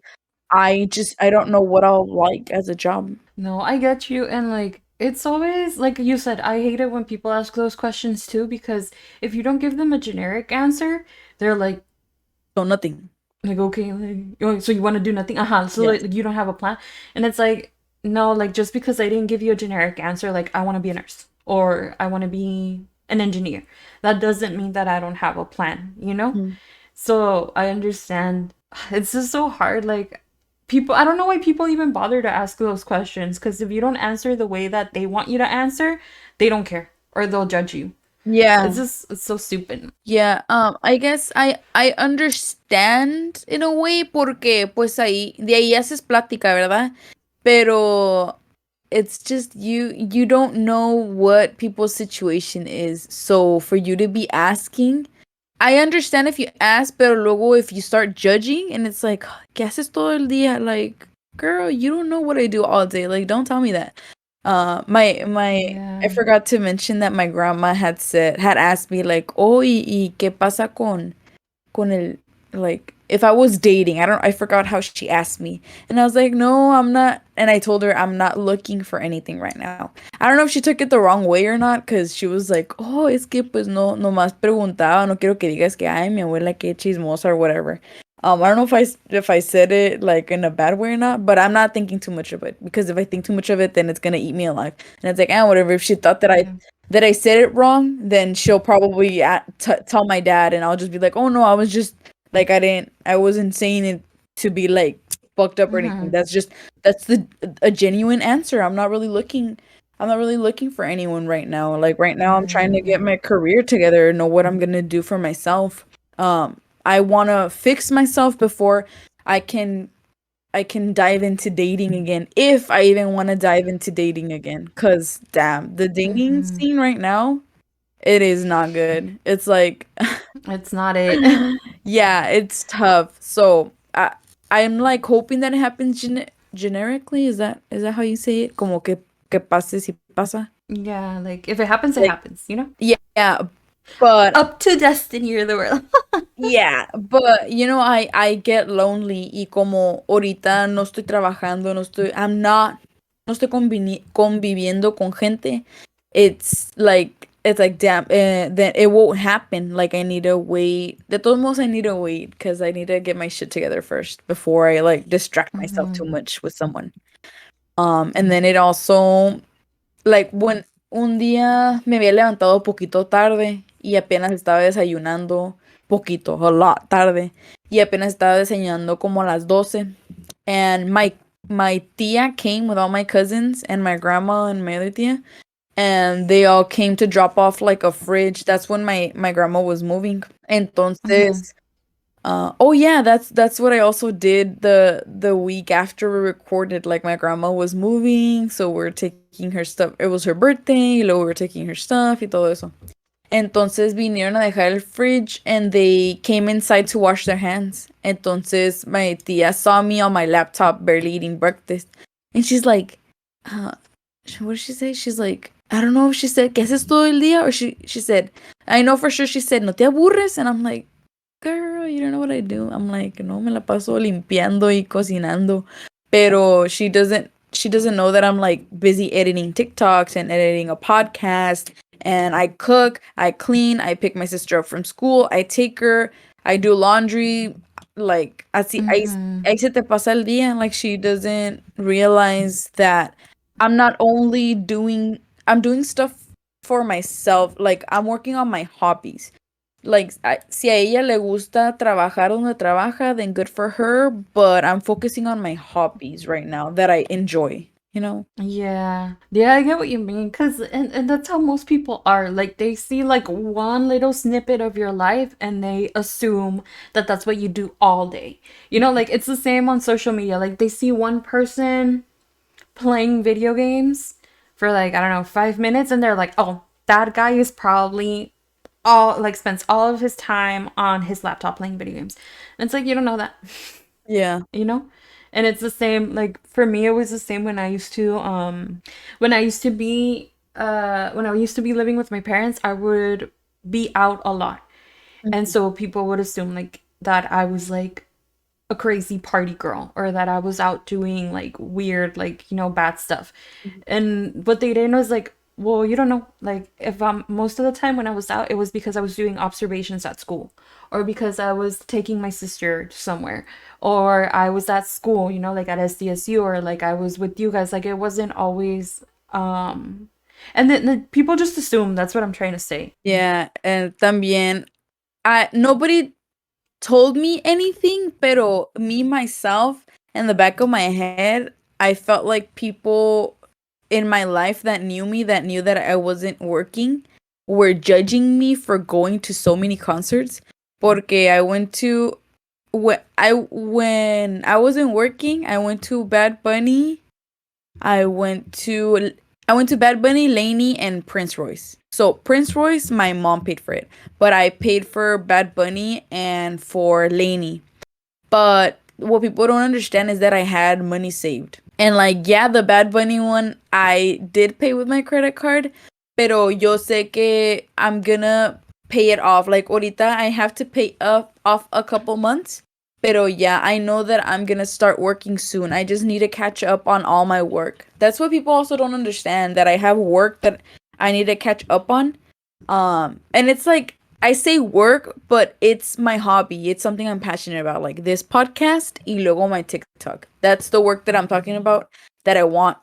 I don't know what I'll like as a job. No, I get you. And like, it's always, like you said, I hate it when people ask those questions too, because if you don't give them a generic answer, they're So nothing. like okay, like, oh, so you want to do nothing? Uh-huh. So Yes. like, you don't have a plan. And it's like, no, like, just because I didn't give you a generic answer, like, I want to be a nurse or I want to be an engineer, that doesn't mean that I don't have a plan, you know? Mhm. So I understand. It's just so hard. Like, people, I don't know why people even bother to ask those questions. Because if you don't answer the way that they want you to answer, they don't care or they'll judge you. Yeah. It's so stupid. Yeah, I guess I understand in a way porque pues ahí de ahí haces plática, ¿verdad? Pero it's just you don't know what people's situation is. So for you to be asking, I understand if you ask, pero luego if you start judging and it's like, ¿qué haces todo el día? Like, girl, you don't know what I do all day. Like, don't tell me that. I Yeah. forgot to mention that my grandma had asked me like, oh, y qué pasa con el like if I was dating. I forgot how she asked me. And I was like, "No, I'm not." And I told her I'm not looking for anything right now. I don't know if she took it the wrong way or not cuz she was like, "Oh, es que pues no más preguntaba, no quiero que digas que ay, mi abuela que chismosa or whatever." I don't know if I said it like in a bad way or not, but I'm not thinking too much of it because if I think too much of it, then it's gonna eat me alive. And it's like, whatever. If she thought that I Yeah. that I said it wrong, then she'll probably tell my dad, and I'll just be like, "Oh no, I was just like I wasn't saying it to be like fucked up or anything. Hmm. That's a genuine answer. I'm not really looking for anyone right now. Like right now, I'm trying Right. to get Yeah. my career together, know what I'm gonna do for myself. I want to fix myself before I can I can dive into dating again if I even want to dive into dating again. Cause damn, the dating scene right now, it is not good. It's like It's not it. yeah, it's tough. So I'm like hoping that it happens generically. Is that how you say it? Como que pase si pasa. Yeah, like if it happens, it Like happens, you know? yeah, but Up to destiny or the world. yeah, but I get lonely y como ahorita no estoy trabajando, no estoy conviviendo con gente. It's like damn, then it won't happen. Like I need to wait. De todos modos, I need to wait because I need to get my shit together first before I like distract myself too much with someone. And then it also like when un día me había levantado poquito tarde y apenas estaba desayunando poquito, a lot tarde y apenas estaba desayunando como a las 12 and my tía came with all my cousins and my grandma and my other tía and they all came to drop off like a fridge. That's when my grandma was moving. Mhm. Entonces oh yeah, that's what I also did the week after we recorded. Like my grandma was moving, so we're taking her stuff. It was her birthday, y luego we were taking her stuff y todo eso. Entonces vinieron a dejar el fridge and they came inside to wash their hands. Entonces my tía saw me on my laptop barely eating breakfast. And she's like, uh, what did she say? She's like, I don't know if she said, ¿Qué haces todo el día? Or she said, I know for sure she said, ¿No te aburres? And I'm like, girl, you don't know what I do. I'm like, no, me la paso limpiando y cocinando. Pero she doesn't know that I'm like busy editing TikToks and editing a podcast. And I cook, I clean, I pick my sister up from school, I take her, I do laundry. Like, así, Mhm. ahí se te pasa el día. Like, she doesn't realize that I'm doing stuff for myself. Like, I'm working on my hobbies. Like, si a ella le gusta trabajar donde trabaja, then good for her. But I'm focusing on my hobbies right now that I enjoy, you know? Yeah. Yeah, I get what you mean. Cause and that's how most people are. Like they see like one little snippet of your life and they assume that that's what you do all day. You know, like it's the same on social media. Like they see one person playing video games for like, I don't know, 5 minutes and they're like, oh, that guy is probably all like spends all of his time on his laptop playing video games. And it's like you don't know that. Yeah. You know, and it's the same like for me it was the same when I used to be when I used to be living with my parents. I would be out a lot, and Mhm. so people would assume like that I was like a crazy party girl or that I was out doing like weird, like, you know, bad stuff. And what they didn't know is like, well, you don't know. Like, if most of the time when I was out, it was because I was doing observations at school or because I was taking my sister somewhere or I was at school, you know, like at SDSU or like I was with you guys. Like, it wasn't always, and then people just assume that's what I'm trying to say. Yeah, and también, nobody told me anything, pero me myself in the back of my head, I felt like people in my life that knew me, that knew that I wasn't working, were judging me for going to so many concerts. Porque I went to when I wasn't working, I went to Bad Bunny. I went to I went to Bad Bunny, Lainey, and Prince Royce. So Prince Royce, my mom paid for it, but I paid for Bad Bunny and for Lainey. But what people don't understand is that I had money saved. And like, yeah, the Bad Bunny one, I did pay with my credit card, pero yo sé que I'm gonna pay it off. Like, ahorita I have to pay up off a couple months. Pero yeah, I know that I'm gonna start working soon. I just need to catch up on all my work. That's what people also don't understand, that I have work that I need to catch up on. And it's like I say work, but it's my hobby. It's something I'm passionate about, like this podcast y luego my TikTok. That's the work that I'm talking about that I want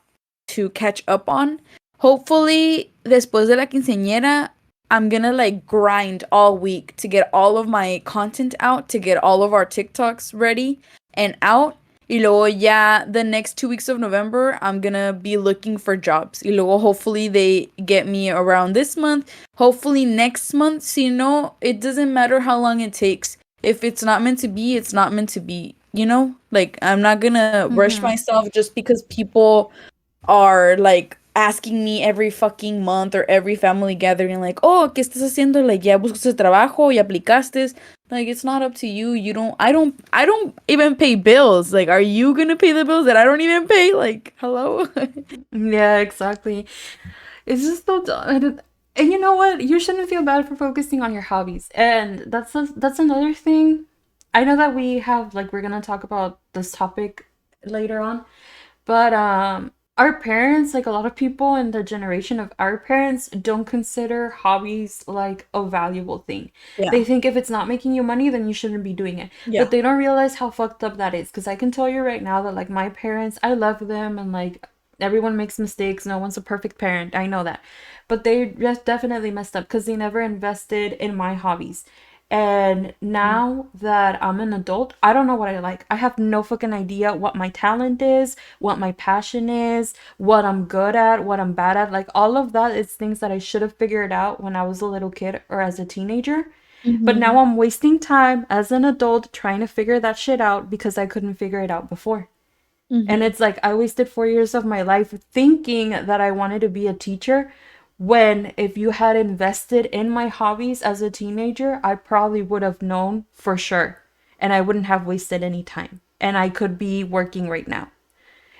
to catch up on. Hopefully, después de la quinceañera, I'm gonna like grind all week to get all of my content out, to get all of our TikToks ready and out. Y luego ya the next 2 weeks of November, I'm gonna be looking for jobs. Y luego hopefully they get me around this month. Hopefully next month. So, it doesn't matter how long it takes. If it's not meant to be, it's not meant to be. you know? Like, I'm not gonna rush Mm-hmm. myself just because people are like asking me every fucking month or every family gathering, like, oh, ¿qué estás haciendo? Like, ya buscaste trabajo, ya aplicaste. Like, it's not up to you. You don't, I don't even pay bills. Like, are you gonna pay the bills that I don't even pay? Like, hello? Yeah, exactly. It's just so dumb. And you know what? You shouldn't feel bad for focusing on your hobbies. And that's another thing. I know that we have like we're gonna talk about this topic later on, but our parents, like a lot of people in the generation of our parents, don't consider hobbies like a valuable thing. They Yeah. think if it's not making you money, then you shouldn't be doing it. But Yeah. they don't realize how fucked up that is. Because I can tell you right now that like my parents, I love them and like everyone makes mistakes. No one's a perfect parent. I know that. But they just definitely messed up because they never invested in my hobbies. And now that I'm an adult, I don't know what I like. I have no fucking idea what my talent is, what my passion is, what I'm good at, what I'm bad at. Like all of that is things that I should have figured out when I was a little kid or as a teenager. But now Mm-hmm. I'm wasting time as an adult trying to figure that shit out because I couldn't figure it out before. And Mm-hmm. it's like I wasted 4 years of my life thinking that I wanted to be a teacher. When if you had invested in my hobbies as a teenager, I probably would have known for sure. And I wouldn't have wasted any time. And I could be working right now.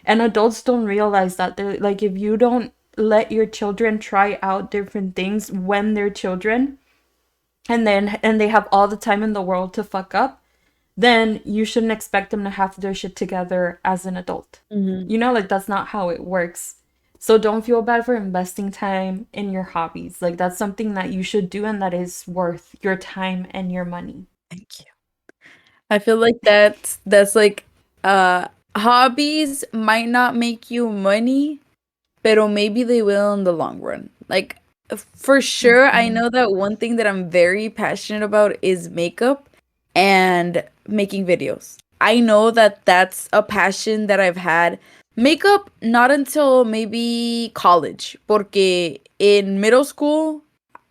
And adults don't realize that. They're like, if you don't let your children try out different things when they're children, and they have all the time in the world to fuck up, then you shouldn't expect them to have their shit together as an adult. Mm-hmm. You know, like that's not how it works. So don't feel bad for investing time in your hobbies. Like that's something that you should do and that is worth your time and your money. Thank you. I feel like that's like uh hobbies might not make you money, pero maybe they will in the long run. Like for sure, I Mm-hmm. know that one thing that I'm very passionate about is makeup and making videos. I know that that's a passion that I've had. Makeup not until maybe college, porque in middle school,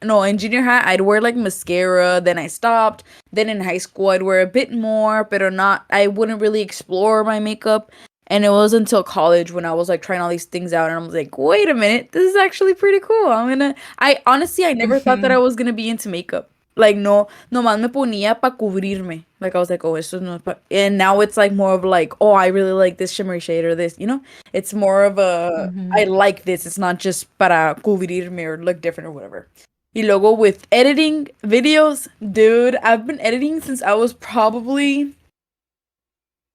no, in junior high, I'd wear like mascara, then I stopped. Then in high school, I'd wear a bit more, but not, I wouldn't really explore my makeup. And it was until college when I was like trying all these things out and I was like, wait a minute, this is actually pretty cool. I honestly, I never thought that I Mm-hmm. was gonna be into makeup. Like, no, nomás me ponía pa cubrirme. Like, I was like, oh, esto no es pa. And now it's like more of like, oh, I really like this shimmery shade or this, you know? It's more of a, Mm-hmm. I like this. It's not just para cubrirme or look different or whatever. Y luego with editing videos, dude, I've been editing since I was probably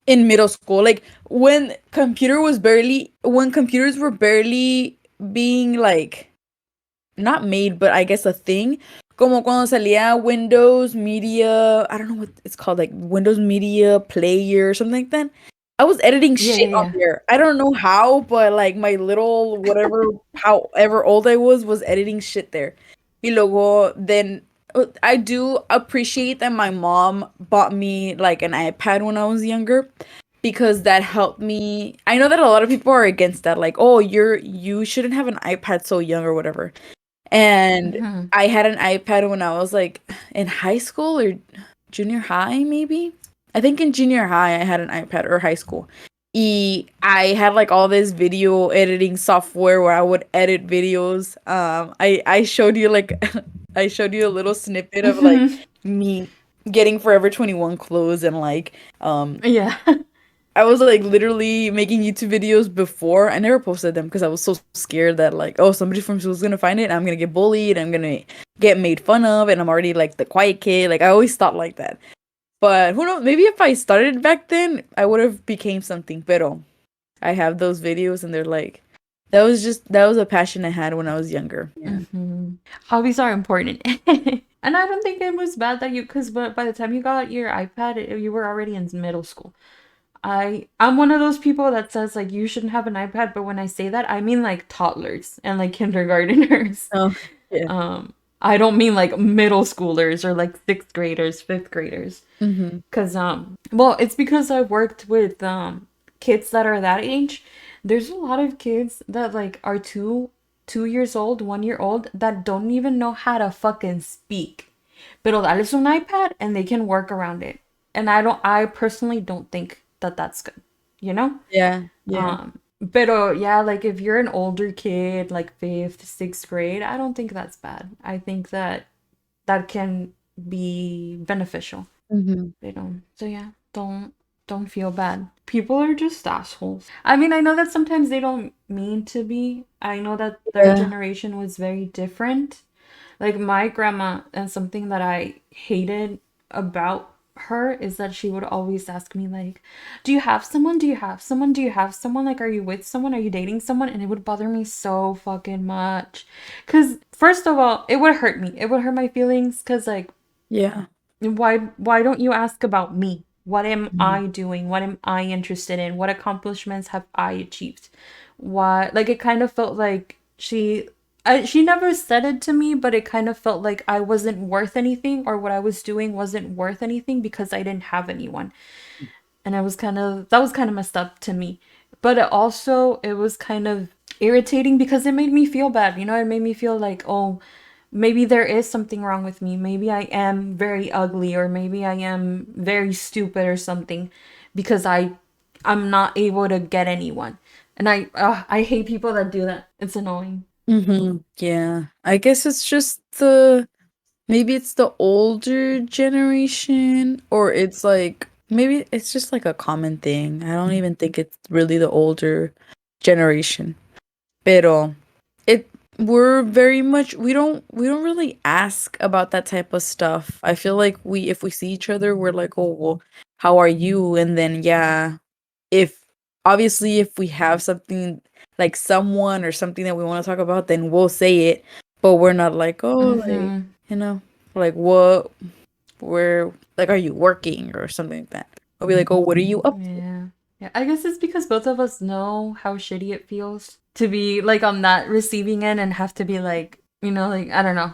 in middle school. Like when computers were barely being like not made, but I guess a thing. Como cuando salía Windows Media, I don't know what it's called, like Windows Media Player or something like that. I was editing Yeah, shit yeah, on yeah. there. I don't know how, but like my little whatever, however old I was editing shit there. Y luego, then I do appreciate that my mom bought me like an iPad when I was younger because that helped me. I know that a lot of people are against that, like, oh, you shouldn't have an iPad so young or whatever. And Mm-hmm. I had an iPad when I was like in high school or junior high, maybe. I think in junior high I had an iPad or high school. I had like all this video editing software where I would edit videos. I showed you like I showed you a little snippet of like Mm-hmm. me getting Forever 21 clothes and like Yeah. I was like literally making YouTube videos before. I never posted them because I was so scared that like, oh, somebody from school's gonna find it. I'm gonna get bullied. I'm gonna get made fun of, and I'm already like the quiet kid. Like I always thought like that. But who knows? Maybe if I started back then, I would have became something. Pero I have those videos, and they're like, that was a passion I had when I was younger. Yeah. Mm-hmm. Hobbies are important. And I don't think it was bad that you, because by the time you got your iPad, you were already in middle school. I'm one of those people that says like you shouldn't have an iPad, but when I say that, I mean like toddlers and like kindergarteners. Oh, yeah. I don't mean like middle schoolers or like sixth graders, fifth graders. Mm-hmm. Cause well, it's because I worked with kids that are that age. There's a lot of kids that like are 2 years old, 1 year old that don't even know how to fucking speak. Pero dales un iPad and they can work around it. and I personally don't think that that's good, you know? Yeah, yeah. Pero yeah, like if you're an older kid, like fifth, sixth grade, I don't think that's bad. I think that that can be beneficial, Mhm. you know? So yeah, don't feel bad. People are just assholes. I mean, I know that sometimes they don't mean to be. I know that their Yeah. generation was very different. Like my grandma, and something that I hated about her is that she would always ask me like, "Do you have someone? Do you have someone? Do you have someone? Like, are you with someone? Are you dating someone?" And it would bother me so fucking much. Cuz first of all, it would hurt me. It would hurt my feelings cuz like Yeah. why don't you ask about me? What am Mhm. I doing? What am I interested in? What accomplishments have I achieved? Why, like, it kind of felt like she never said it to me, but it kind of felt like I wasn't worth anything, or what I was doing wasn't worth anything because I didn't have anyone. And I was kind of that was kind of messed up to me. But it was kind of irritating because it made me feel bad. You know, it made me feel like, oh, maybe there is something wrong with me. Maybe I am very ugly, or maybe I am very stupid or something because I'm not able to get anyone. And I hate people that do that. It's annoying. Mhm. Yeah. I guess it's just the maybe it's the older generation, or it's like maybe it's just like a common thing. I don't even think it's really the older generation. Pero it we're very much we don't really ask about that type of stuff. I feel like we if we see each other, we're like, "Oh, well, how are you?" And then yeah, if obviously if we have something like someone or something that we want to talk about, then we'll say it, but we're not like, "Oh, like, Mhm. you know, like what where like are you working or something like that?" We'll be like, "Oh, what are you up to?" Yeah. Yeah. I guess it's because both of us know how shitty it feels to be like on that receiving end and have to be like, like I don't know.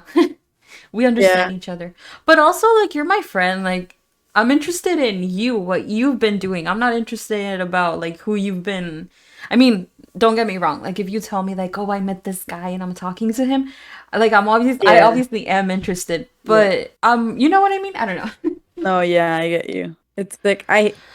We understand Yeah. each other. But also, like, you're my friend. Like, I'm interested in you, what you've been doing. I'm not interested about like who you've been. I mean, don't get me wrong. Like, if you tell me like, oh, I met this guy and I'm talking to him, like I Yeah. obviously am interested. Yeah. But you know what I mean? I don't know. No, yeah, I get you. It's like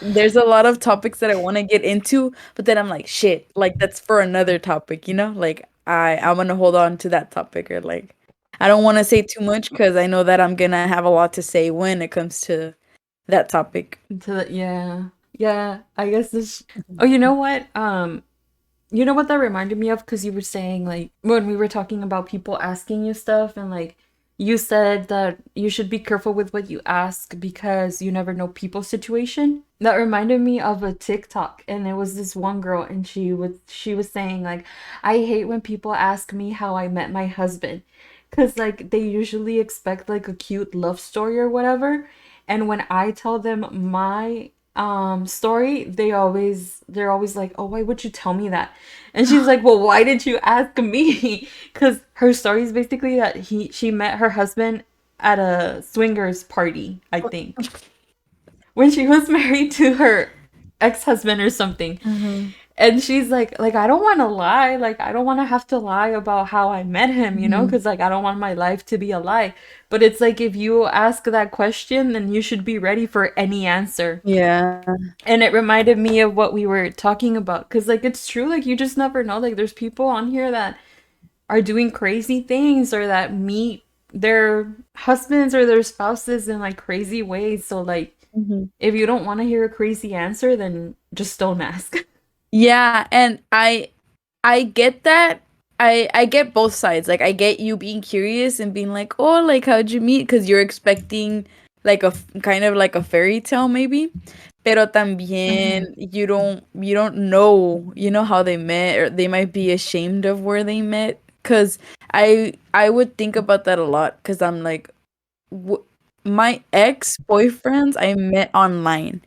there's a lot of topics that I want to get into, but then I'm like, shit, like that's for another topic, you know? Like I'm gonna hold on to that topic, or like I don't want to say too much because I know that I'm gonna have a lot to say when it comes to that topic. Yeah, yeah. I guess this. Oh, you know what? You know what that reminded me of? Because you were saying, like, when we were talking about people asking you stuff, and like, you said that you should be careful with what you ask because you never know people's situation. That reminded me of a TikTok, and it was this one girl, and she was saying, like, I hate when people ask me how I met my husband. Because, like, they usually expect, like, a cute love story or whatever. And when I tell them my story, they're always like, "Oh, why would you tell me that?" And she's like, "Well, why did you ask me?" Cuz her story is basically that she met her husband at a swingers party, I think. When she was married to her ex-husband or something. Mhm. And she's like I don't want to lie. Like I don't want to have to lie about how I met him, Mhm. cuz like I don't want my life to be a lie. But it's like if you ask that question, then you should be ready for any answer. Yeah. And it reminded me of what we were talking about because like it's true, like you just never know, like there's people on here that are doing crazy things or that meet their husbands or their spouses in like crazy ways. So like Mhm. if you don't want to hear a crazy answer, then just don't ask. Yeah, and I get that. I get both sides. Like I get you being curious and being like, "Oh, like how'd you meet?" Because you're expecting like kind of like a fairy tale maybe. Pero Hmm. también you don't know, how they met, or they might be ashamed of where they met. Cause I would think about that a lot. Cause I'm like, w my ex-boyfriends I met online,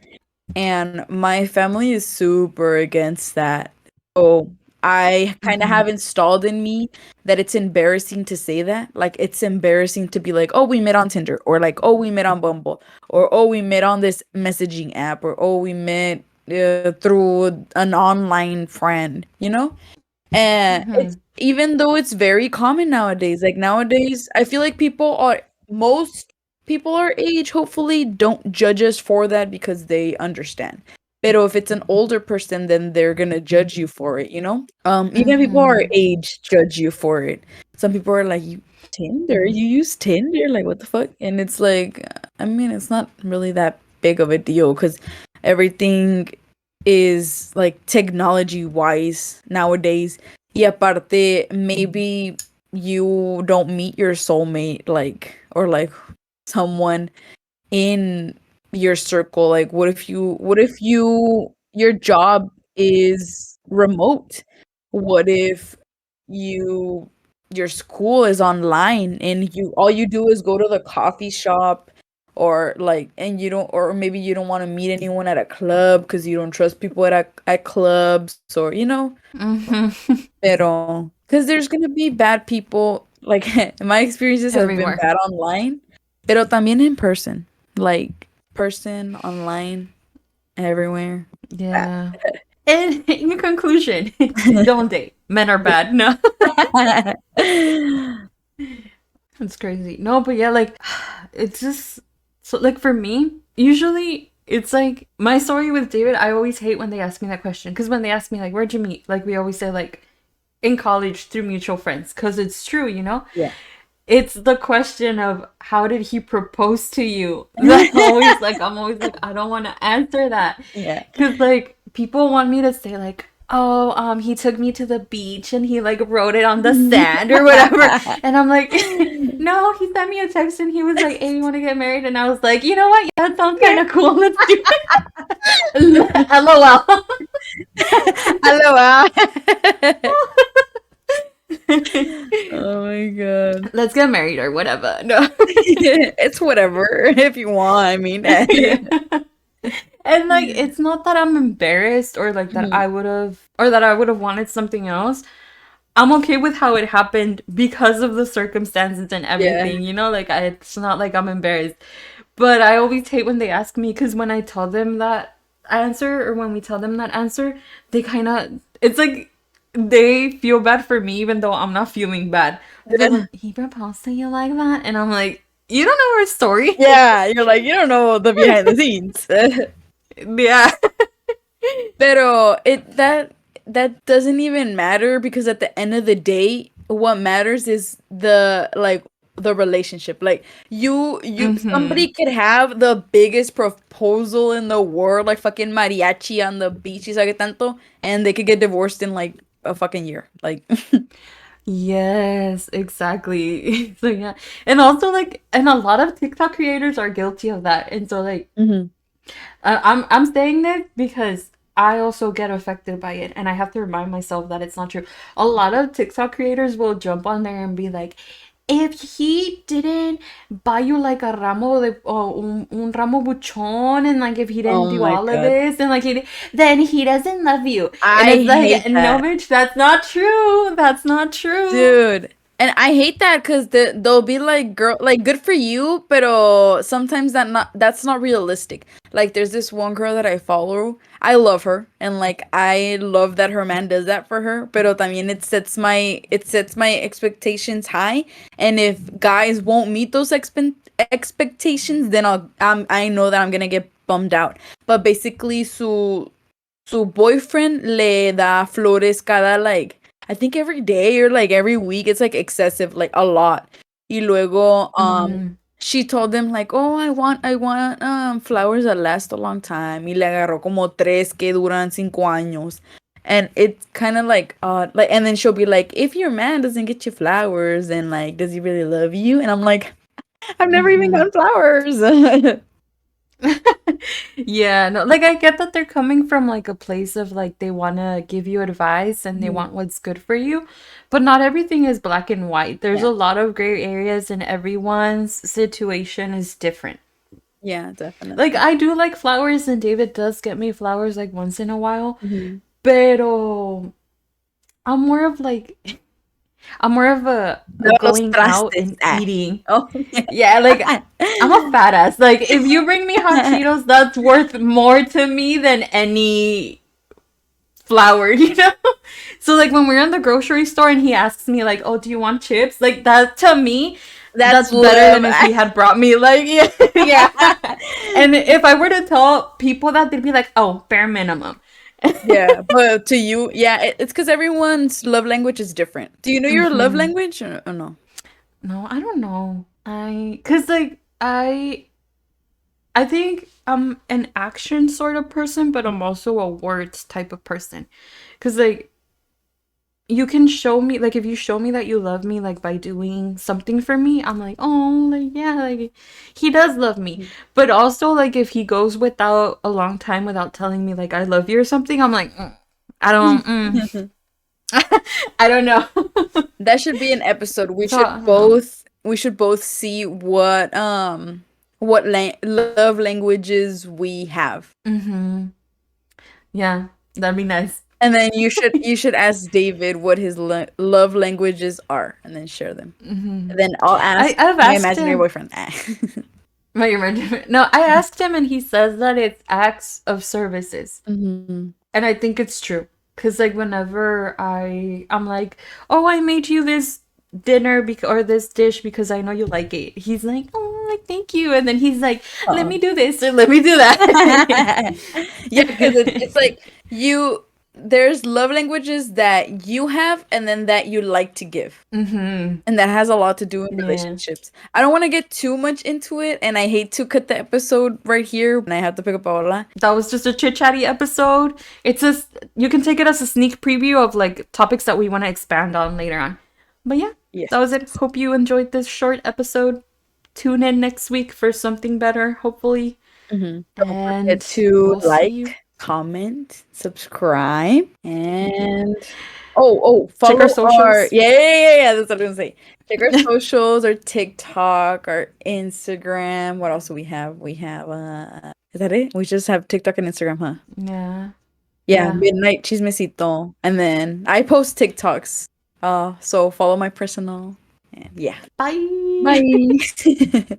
and my family is super against that. So I kind of Hmm. have installed in me that it's embarrassing to say that. Like it's embarrassing to be like, "Oh, we met on Tinder," or like, "Oh, we met on Bumble," or "Oh, we met on this messaging app," or "Oh, we met through an online friend," you know? And it's Hmm. even though it's very common nowadays. Like nowadays, I feel like people are most people our age, hopefully, don't judge us for that because they understand. Pero if it's an older person, then they're gonna judge you for it, you know? Even people our Mm-hmm. age judge you for it. Some people are like, you Tinder? You use Tinder? Like, what the fuck? And it's like, I mean, it's not really that big of a deal because everything is like technology wise nowadays. Y aparte, maybe you don't meet your soulmate, like, or like someone in your circle. Like, your job is remote? What if you your school is online and you all you do is go to the coffee shop, or like, and you don't, or maybe you don't want to meet anyone at a club because you don't trust people at clubs, or Mm-hmm. pero because there's gonna be bad people. Like my experiences have been Everywhere. bad online, pero también in person. Like person, online, everywhere. Bad. Yeah. And in conclusion, don't date. Men are bad. No. It's crazy. No, but yeah, like it's just so like for me, usually it's like my story with David, I always hate when they ask me that question because when they ask me like where'd you meet? Like we always say like in college through mutual friends because it's true, you know? Yeah. It's the question of how did he propose to you that always like I'm always like I don't want to answer that Yeah. because like people want me to say like oh he took me to the beach and he like wrote it on the sand or whatever and I'm like no, he sent me a text and he was like hey, you want to get married, and I was like, you know what, yeah, that sounds kind of cool, let's do it. LOL. Aloha. Oh my god. Let's get married or whatever. No. It's whatever if you want. I mean, Yeah. And like it's not that I'm embarrassed or like that Mhm. I would have or that I would have wanted something else. I'm okay with how it happened because of the circumstances and Yeah. everything, you know? Like it's not like I'm embarrassed. But I always hate when they ask me cuz when I tell them that answer or when we tell them that answer, they kind of it's like they feel bad for me even though I'm not feeling bad. They're Yeah. like, "He proposed to you like that?" And I'm like, "You don't know our story." Yeah, you're like, you don't know the behind the scenes. Yeah. Pero that doesn't even matter because at the end of the day, what matters is the relationship. Like Mhm. somebody could have the biggest proposal in the world, like fucking mariachi on the beach, y sabe tanto, and they could get divorced in like a fucking year. Like Yes, exactly. So yeah. And also like and a lot of TikTok creators are guilty of that. And so like Mhm. I'm saying this because I also get affected by it and I have to remind myself that it's not true. A lot of TikTok creators will jump on there and be like, if he didn't buy you like a ramo de un ramo buchon, and like if he didn't Oh do my all of god. this and like then he doesn't love you. And I it's like, hate no that. bitch, that's not true. That's not true. Dude. And I hate that because they'll be like, girl, like, good for you, but sometimes that's not realistic. Like, there's this one girl that I follow. I love her, and like, I love that her man does that for her. Pero también it sets my expectations high, and if guys won't meet those expectations, then I know that I'm gonna get bummed out. But basically, su boyfriend le da flores cada like I think every day or like every week. It's like excessive, like a lot. Y luego Mm-hmm. she told him like, "Oh, I want flowers that last a long time." Y le agarró como tres que duran 5 años. And it's kind of like like, and then she'll be like, "If your man doesn't get you flowers, then like does he really love you?" And I'm like, "I've never even Mm-hmm. gotten flowers." Yeah, no, like I get that they're coming from like a place of like they want to give you advice and they Mhm. want what's good for you, but not everything is black and white. There's Yeah. a lot of gray areas and everyone's situation is different. Yeah, Like definitely. I do like flowers and David does get me flowers like once in a while, Mhm. pero I'm more of like I'm more of a Lava los going out trastes. and Ah. eating. Oh, Yeah, like yeah. I'm a fat ass. Like if you bring me hot Cheetos, that's worth more to me than any flour, you know? So like when we're in the grocery store and he asks me like, "Oh, do you want chips?" Like that to me, That's That's better than love. if he had brought me like yeah, yeah. And if I were to tell people that, they'd be like, "Oh, bare minimum." Yeah, but to you, yeah, it's because everyone's love language is different. Do you know your love Hmm. language or no? No, I don't know. Cause like I think I'm an action sort of person, but I'm also a words type of person. Cause like you can show me, like if you show me that you love me like by doing something for me, I'm like, oh, like yeah, like he does love me. But also like if he goes without a long time without telling me like I love you or something, I'm like, I don't, I don't know. That should be an episode. So I don't know. We should both see what love languages we have. Mm-hmm. Yeah, that'd be nice. And then you should ask David what his love languages are and then share them. Mm-hmm. And then I'll ask I've my asked imaginary him. boyfriend. My emergency. No, I asked him and he says that it's acts of services. Mhm. And I think it's true. Cause like whenever I'm like, oh, I made you this dinner or this dish because I know you like it. He's like, oh, like thank you, and then he's like, let Aw. me do this or let me do that. Yeah, because it's like there's love languages that you have and then that you like to give. Mm-hmm. And that has a lot to do in Yeah, relationships. I don't want to get too much into it, and I hate to cut the episode right here, and I have to pick up Paola. that was just a chit chatty episode. It's a you can take it as a sneak preview of like topics that we want to expand on later on. But yeah, Yes. that was it. Hope you enjoyed this short episode. Tune in next week for something better, hopefully. Don't forget And to we'll see you. like, comment, subscribe, and Check our follow our socials. yeah. That's what I was gonna say. Check our socials, our TikTok, our Instagram. What else do we have? We have is that it? We just have TikTok and Instagram, huh? Yeah. Yeah, Yeah. midnight chismecito, and then I post TikToks. So follow my personal, and yeah, Bye. bye.